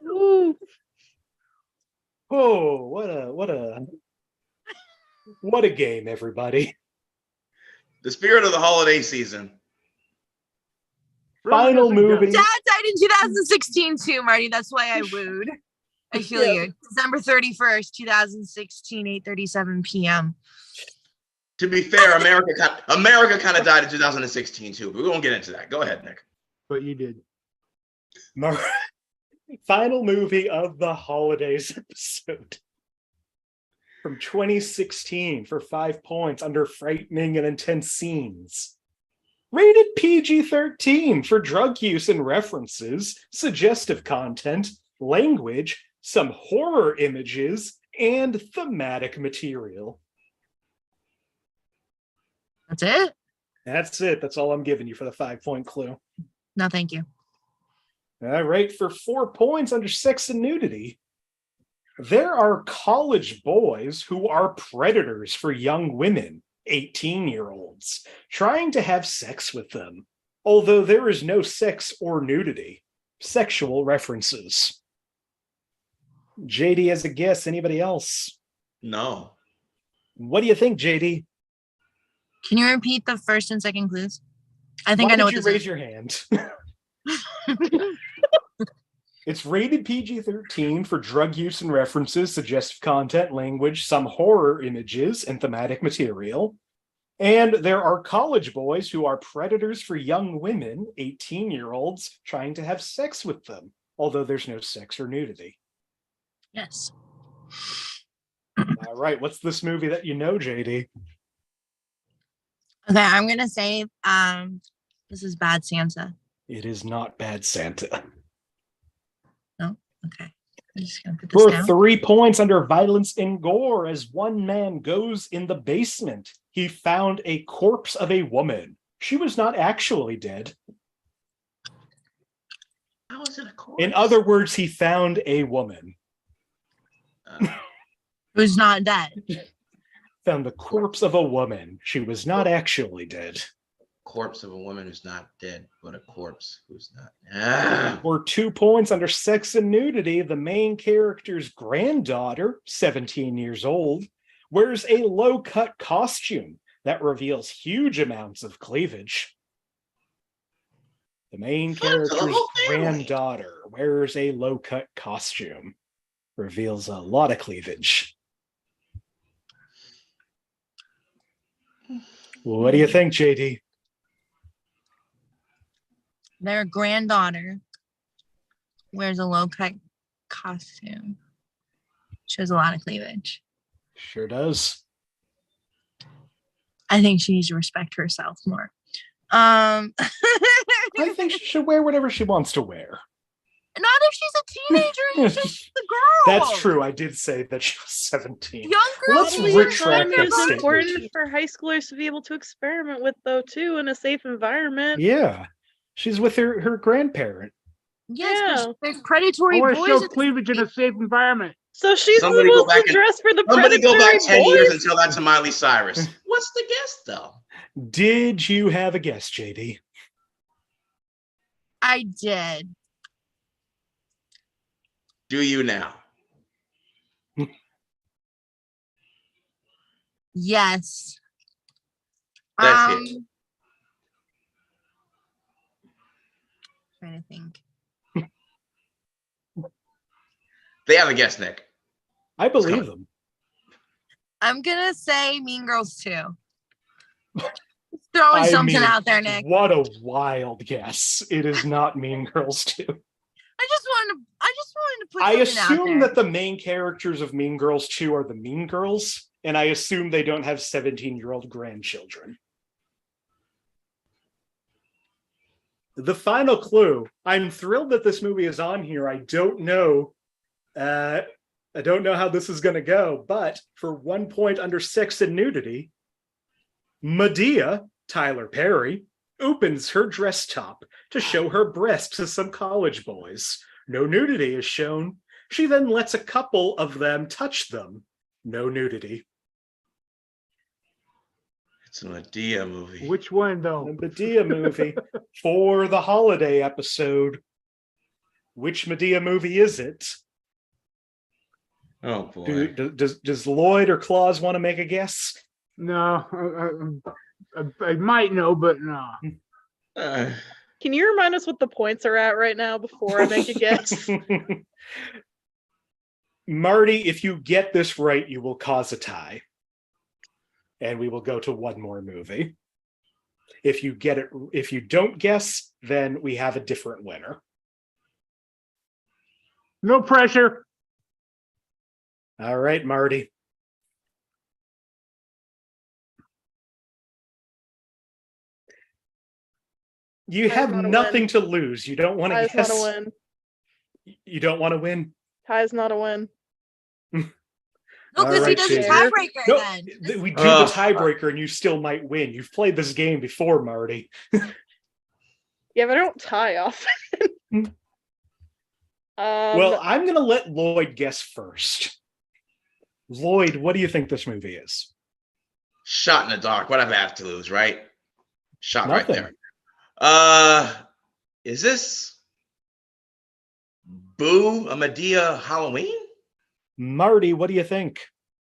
Woo! Oh, what a game, everybody. The spirit of the holiday season. Final movie. Dad died in 2016 too, Marty. That's why I wooed. I feel you. December 31st, 2016, 8:37 p.m. To be fair, America kind of died in 2016 too, but we won't get into that. Go ahead, Nick. But you did. Final movie of the holidays episode. From 2016 for 5 points under frightening and intense scenes. Rated PG-13 for drug use and references, suggestive content, language, some horror images, and thematic material. That's it? That's it. That's all I'm giving you for the 5-point clue. No, thank you. All right, for 4 points under sex and nudity. There are college boys who are predators for young women, 18-year-olds, trying to have sex with them, although there is no sex or nudity. Sexual references. JD has a guess. Anybody else? No. What do you think, JD? Can you repeat the first and second clues? I think I know what this is. Raise your hand. It's rated PG-13 for drug use and references, suggestive content, language, some horror images, and thematic material. And there are college boys who are predators for young women, 18-year-olds, trying to have sex with them, although there's no sex or nudity. Yes. All right, what's this movie that you know, JD? Okay, I'm going to say this is Bad Santa. It is not Bad Santa. No? Okay. I'm just going to put this For down. 3 points under violence and gore, as one man goes in the basement, he found a corpse of a woman. She was not actually dead. How is it a corpse? In other words, he found a woman. Who's not dead. Found the corpse of a woman. She was not actually dead. Corpse of a woman who's not dead, but a corpse who's not. For 2 points under sex and nudity, the main character's granddaughter, 17 years old, wears a low-cut costume that reveals huge amounts of cleavage. The main character's granddaughter wears a low-cut costume. Reveals a lot of cleavage. What do you think, JD? Their granddaughter wears a low-cut costume. Shows a lot of cleavage. Sure does. I think she needs to respect herself more. I think she should wear whatever she wants to wear. Not if she's a teenager. She's just the girl. That's true. I did say that she was 17. Young girls. Let's retract that It's statement. important for high schoolers to be able to experiment with, though, too, in a safe environment. Yeah. She's with her grandparent. Yes, Yeah. but there's predatory I want boys. to show at the cleavage in a safe environment. So she's Somebody go supposed back to and- dress for the Somebody go back predatory 10 years boys? and tell that to Miley Cyrus. What's the guess, though? Did you have a guess, JD? I did. Do you now? Yes. Let's hear Trying to think. They have a guess, Nick. I believe them. I'm gonna say Mean Girls 2. Throwing something out there, Nick. What a wild guess. It is not Mean Girls 2. I just wanted to put I something out assume there. that the main characters of Mean Girls 2 are the Mean Girls, and I assume they don't have 17-year-old grandchildren. The final clue. I'm thrilled that this movie is on here. I don't know how this is going to go, but for 1 point under sex and nudity, Medea, Tyler Perry, opens her dress top to show her breasts to some college boys. No nudity is shown. She then lets a couple of them touch them. No nudity. It's a Medea movie. Which one, The though? Medea movie for the holiday episode. Which Medea movie is it? Oh, boy. Does Lloyd or Claus want to make a guess? No, I might know, but no. Can you remind us what the points are at right now before I make a guess? Marty, if you get this right, you will cause a tie. And we will go to one more movie. If you don't guess, then we have a different winner. No pressure. All right, Marty. You have wanna nothing win. to lose. You don't want to Tie's guess. not a win. You don't want to win. Tie's not a win. No, because All he right, does a Shane. tiebreaker No, then. we do the tiebreaker, and you still might win. You've played this game before, Marty. Yeah, but I don't tie often. Well, I'm going to let Lloyd guess first. Lloyd, what do you think this movie is? Shot in the dark. What have I have to lose, right? Shot Nothing. right there. Is this Boo, a Medea Halloween? Marty, what do you think?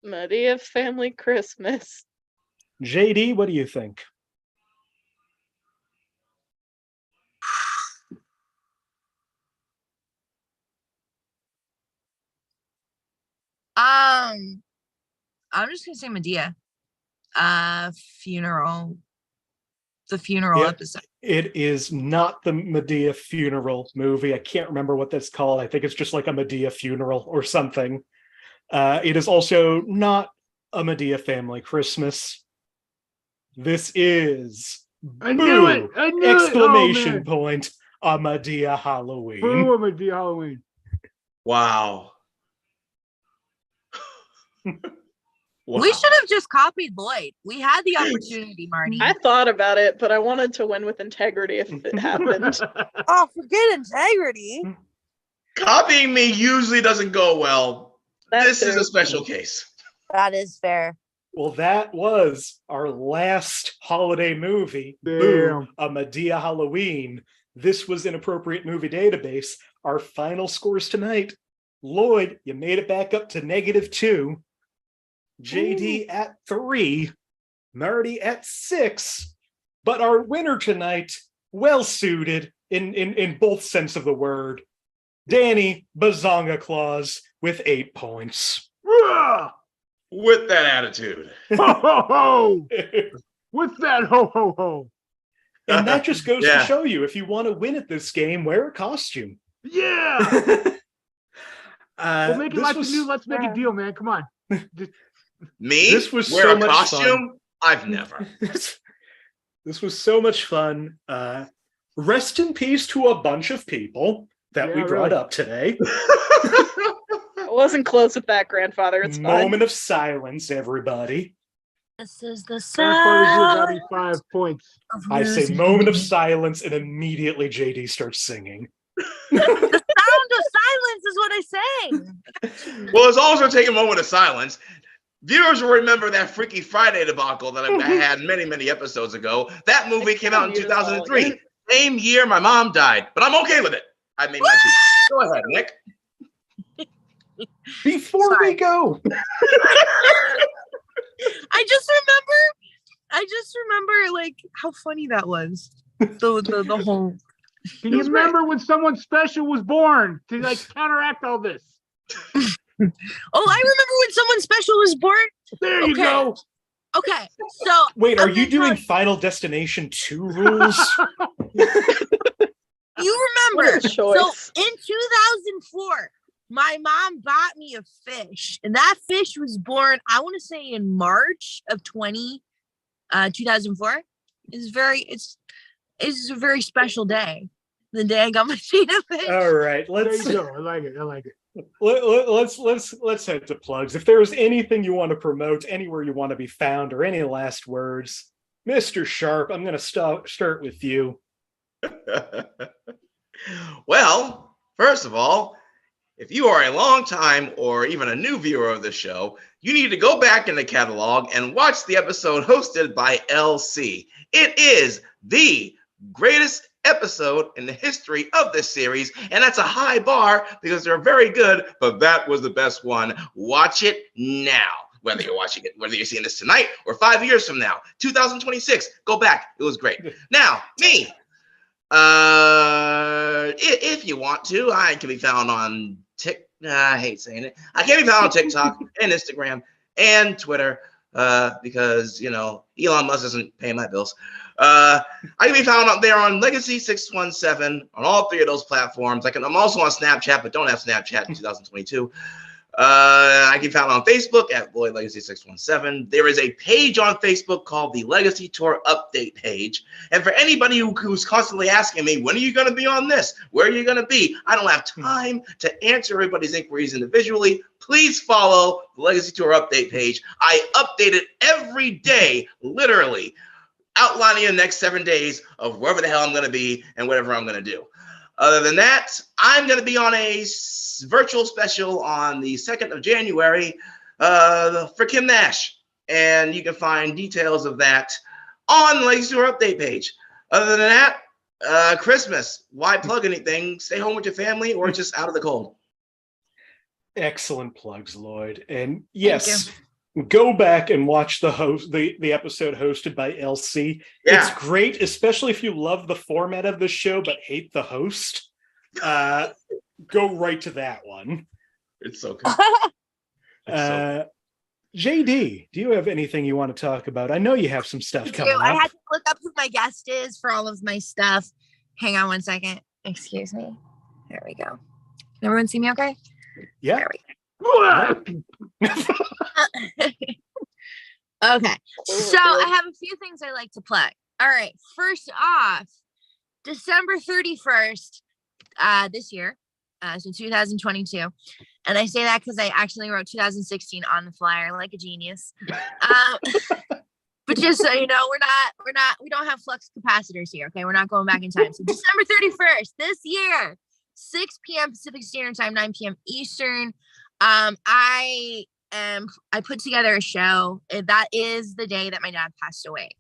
Medea Family Christmas. JD, what do you think? I'm just gonna say Medea. Funeral. The funeral Yeah. episode. It is not the Medea funeral movie. I can't remember what that's called. I think it's just like a Medea funeral or something. It is also not a Medea family Christmas. This is I knew it. I knew it. exclamation Oh, man. point, a Medea Halloween. Boo, I'm a D Halloween. Wow. Wow. We should have just copied Lloyd. We had the opportunity, Marty. I thought about it, but I wanted to win with integrity if it happened. Oh, forget integrity. Copying me usually doesn't go well. That This is too. a special case. That is fair. Well, that was our last holiday movie. Damn. Boom, a Medea Halloween. This was Inappropriate Movie Database. Our final scores tonight. Lloyd, you made it back up to -2. JD at 3. Marty at 6. But our winner tonight, well suited in both sense of the word, Danny Bazonga Claus with 8 points. Rah! With that attitude. Ho ho ho! What's that ho ho ho? And that just goes Yeah. to show you, if you want to win at this game, wear a costume. Yeah! We'll make it this like was- the new Let's Make a Deal, man. Come on. Me? This was wear so a much costume? I've never. This was so much fun. Rest in peace to a bunch of people that we Yeah, brought really. up today. I wasn't close with that, grandfather. It's fine. Moment of silence, everybody. This is the That part of you got sound me 5 points. of I say losing. moment of silence, and immediately JD starts singing. The sound of silence is what I say. Well, it's also take a moment of silence. Viewers will remember that Freaky Friday debacle that I had many, many episodes ago. That movie came out in 2003. Same year my mom died, but I'm okay with it. I made my peace. Go ahead, Nick. Before we go, I just remember like how funny that was. The whole. Can you remember when someone special was born to like counteract all this? Oh, I remember when someone special was born. There you go. Okay, so wait, are you doing Final Destination 2 rules? You remember? What a So choice. in 2004, my mom bought me a fish, and that fish was born, I want to say in March of 2004. It's a very special day. The day I got my cheetah fish. All right, There you go. I like it. let's head to plugs. If there's anything you want to promote, anywhere you want to be found, or any last words, Mr. Sharp, I'm going to start with you. Well, first of all, if you are a long time or even a new viewer of the show, you need to go back in the catalog and watch the episode hosted by LC. It is the greatest episode in the history of this series, and that's a high bar because they're very good, but that was the best one. Watch it now. Whether you're watching it, whether you're seeing this tonight or 5 years from now, 2026, go back. It was great. Now, me. If you want to, I can be found on I hate saying it. I can be found on TikTok and Instagram and Twitter because, you know, Elon Musk doesn't pay my bills. I can be found up there on Legacy 617 on all 3 of those platforms. I'm also on Snapchat, but don't have Snapchat in 2022. I can be found on Facebook at Lloyd Legacy 617. There is a page on Facebook called the Legacy Tour Update page. And for anybody who's constantly asking me, when are you going to be on this? Where are you going to be? I don't have time to answer everybody's inquiries individually. Please follow the Legacy Tour Update page. I update it every day, literally, outlining the next 7 days of wherever the hell I'm going to be and whatever I'm going to do. Other than that, I'm going to be on a virtual special on the 2nd of January for Kim Nash. And you can find details of that on the Legacy Tour Update page. Other than that, Christmas. Why plug anything? Stay home with your family or just out of the cold. Excellent plugs, Lloyd. And yes, go back and watch the episode hosted by LC. Yeah. It's great, especially if you love the format of the show but hate the host. Go right to that one. It's so good. JD, do you have anything you want to talk about? I know you have some stuff coming up. I had to look up who my guest is for all of my stuff. Hang on one second. Excuse me. There we go. Can everyone see me okay? Yeah. There we go. Okay. So I have a few things I like to plug. All right. First off, December 31st, this year, so 2022. And I say that because I actually wrote 2016 on the flyer like a genius. But just so you know, we don't have flux capacitors here. Okay. We're not going back in time. So December 31st, this year, 6 p.m. Pacific Standard Time, 9 p.m. Eastern. I put together a show. That is the day that my dad passed away.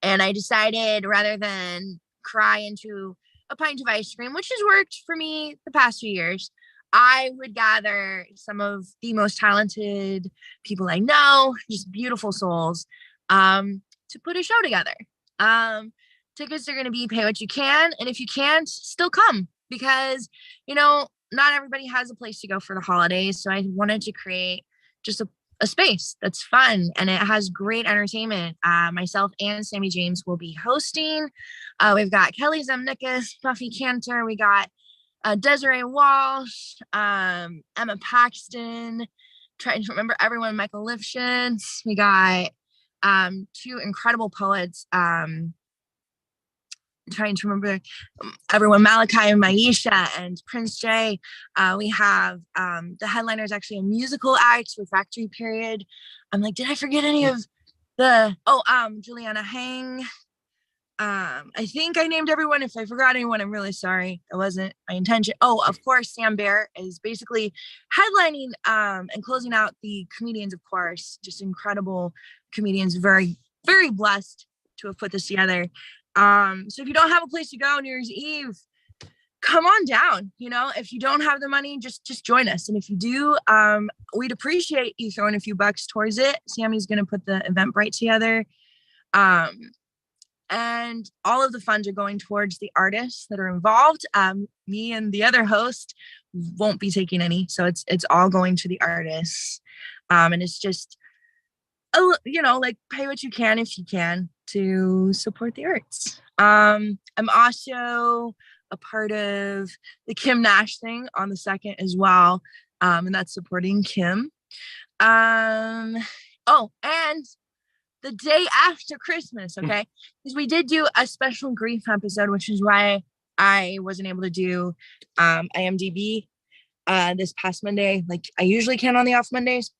And I decided rather than cry into a pint of ice cream, which has worked for me the past few years, I would gather some of the most talented people I know, just beautiful souls, to put a show together. Tickets are going to be pay what you can. And if you can't, still come because, you know, not everybody has a place to go for the holidays. So I wanted to create just a space that's fun and it has great entertainment. Myself and Sammy James will be hosting. We've got Kelly Zemnikas, Buffy Cantor. We got Desiree Walsh, Emma Paxton, trying to remember everyone, Michael Lifshitz. We got 2 incredible poets. Trying to remember everyone, Malachi and Maisha and Prince Jay. We have the headliner is actually a musical act with Factory Period. I'm like, did I forget any of Juliana Hang. I think I named everyone. If I forgot anyone, I'm really sorry. It wasn't my intention. Oh, of course, Sam Bear is basically headlining and closing out the comedians, of course. Just incredible comedians. Very, very blessed to have put this together. So if you don't have a place to go New Year's Eve, come on down. You know, if you don't have the money, just join us. And if you do, we'd appreciate you throwing a few bucks towards it. Sammy's going to put the Eventbrite together. And all of the funds are going towards the artists that are involved. Me and the other host won't be taking any. So it's all going to the artists. And it's just, like pay what you can if you can to support the arts. I'm also a part of the Kim Nash thing on the 2nd as well. And that's supporting Kim. And the day after Christmas, okay? Because we did do a special grief episode, which is why I wasn't able to do IMDb this past Monday. Like I usually can on the off Mondays.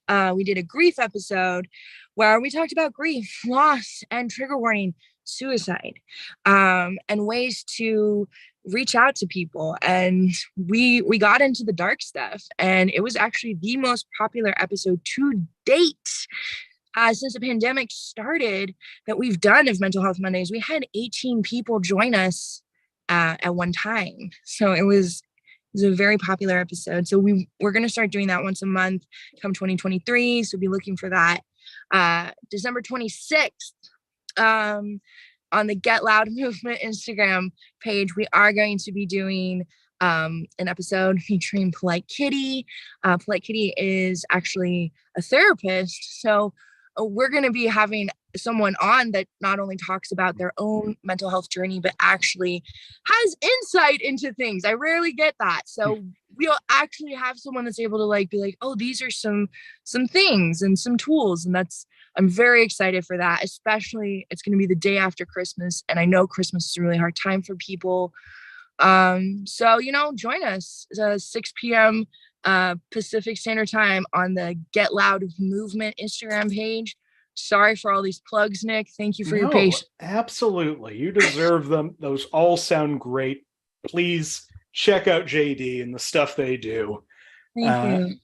We did a grief episode where we talked about grief, loss, and trigger warning, suicide, and ways to reach out to people. And we got into the dark stuff, and it was actually the most popular episode to date. Since the pandemic started that we've done of Mental Health Mondays. We had 18 people join us at one time. So it was a very popular episode. So we're going to start doing that once a month come 2023. So be looking for that. December 26th, on the Get Loud Movement Instagram page, we are going to be doing an episode featuring Polite Kitty. Polite Kitty is actually a therapist. So we're going to be having someone on that not only talks about their own mental health journey, but actually has insight into things. I rarely get that. So we'll actually have someone that's able to be like, oh, these are some things and some tools. And I'm very excited for that, especially it's going to be the day after Christmas. And I know Christmas is a really hard time for people. So, join us 6 p.m. Pacific Standard Time on the Get Loud Movement Instagram page. Sorry for all these plugs, Nick. Thank you for your patience. Absolutely. You deserve them. Those all sound great. Please check out JD and the stuff they do. Thank you.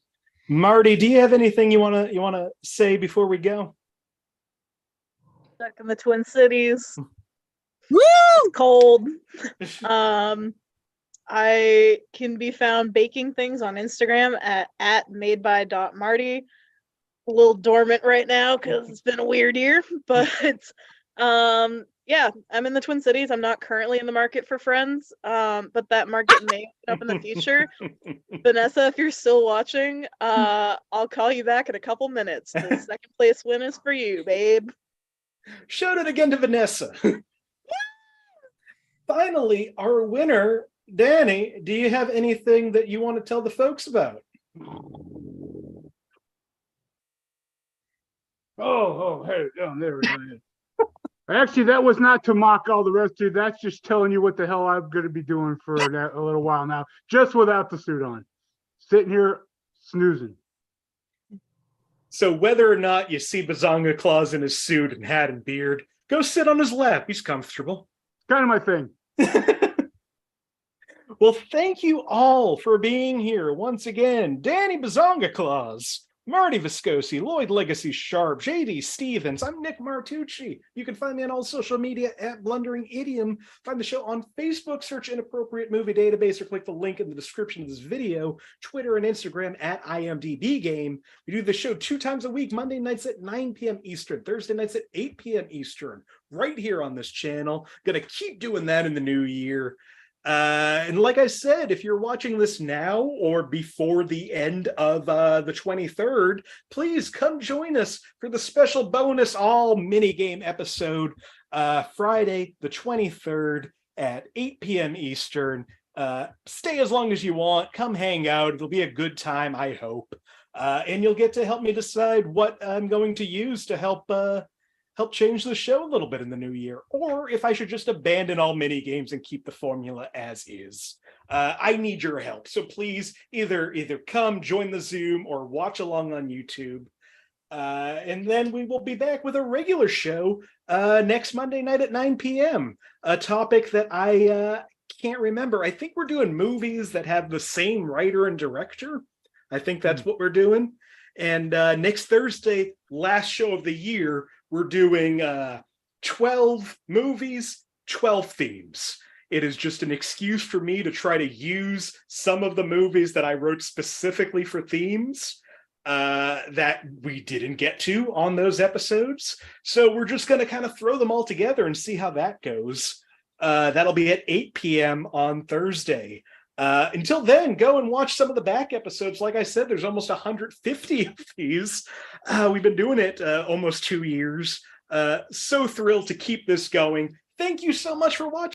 Marty, do you have anything you wanna say before we go? Stuck in the Twin Cities. Woo! It's cold. I can be found baking things on Instagram at madeby.marty. A little dormant right now because it's been a weird year, but I'm in the Twin Cities. I'm not currently in the market for friends, but that market may open up in the future. Vanessa, if you're still watching, I'll call you back in a couple minutes. The second place win is for you, babe. Shout it again to Vanessa. Finally, our winner, Danny, do you have anything that you want to tell the folks about? Hey, there we go. Actually, that was not to mock all the rest of you. That's just telling you what the hell I'm going to be doing for a little while now, just without the suit on. Sitting here snoozing. So whether or not you see Bazonga Claus in his suit and hat and beard, go sit on his lap. He's comfortable. Kind of my thing. Well, thank you all for being here once again. Danny Bazonga Claus, Marty Viscosi, Lloyd Legacy Sharp, JD Stephans. I'm Nick Martucci. You can find me on all social media at Blundering Idiom. Find the show on Facebook, search Inappropriate Movie Database, or click the link in the description of this video. Twitter and Instagram at IMDb Game. We do the show 2 times a week, Monday nights at 9 p.m. Eastern, Thursday nights at 8 p.m. Eastern, right here on this channel. Gonna keep doing that in the new year. And like I said, if you're watching this now or before the end of the 23rd, please come join us for the special bonus all minigame episode Friday the 23rd at 8 p.m. Eastern. Stay as long as you want. Come hang out. It'll be a good time, I hope. And you'll get to help me decide what I'm going to use to help change the show a little bit in the new year, or if I should just abandon all mini games and keep the formula as is. I need your help, so please either come join the Zoom or watch along on YouTube. And then we will be back with a regular show next Monday night at 9 p.m. A topic that I can't remember. I think we're doing movies that have the same writer and director. I think that's what we're doing. And next Thursday, last show of the year, we're doing 12 movies, 12 themes. It is just an excuse for me to try to use some of the movies that I wrote specifically for themes that we didn't get to on those episodes. So we're just going to kind of throw them all together and see how that goes. That'll be at 8 p.m. on Thursday. Until then, go and watch some of the back episodes. Like I said, there's almost 150 of these. We've been doing it almost 2 years. So thrilled to keep this going. Thank you so much for watching.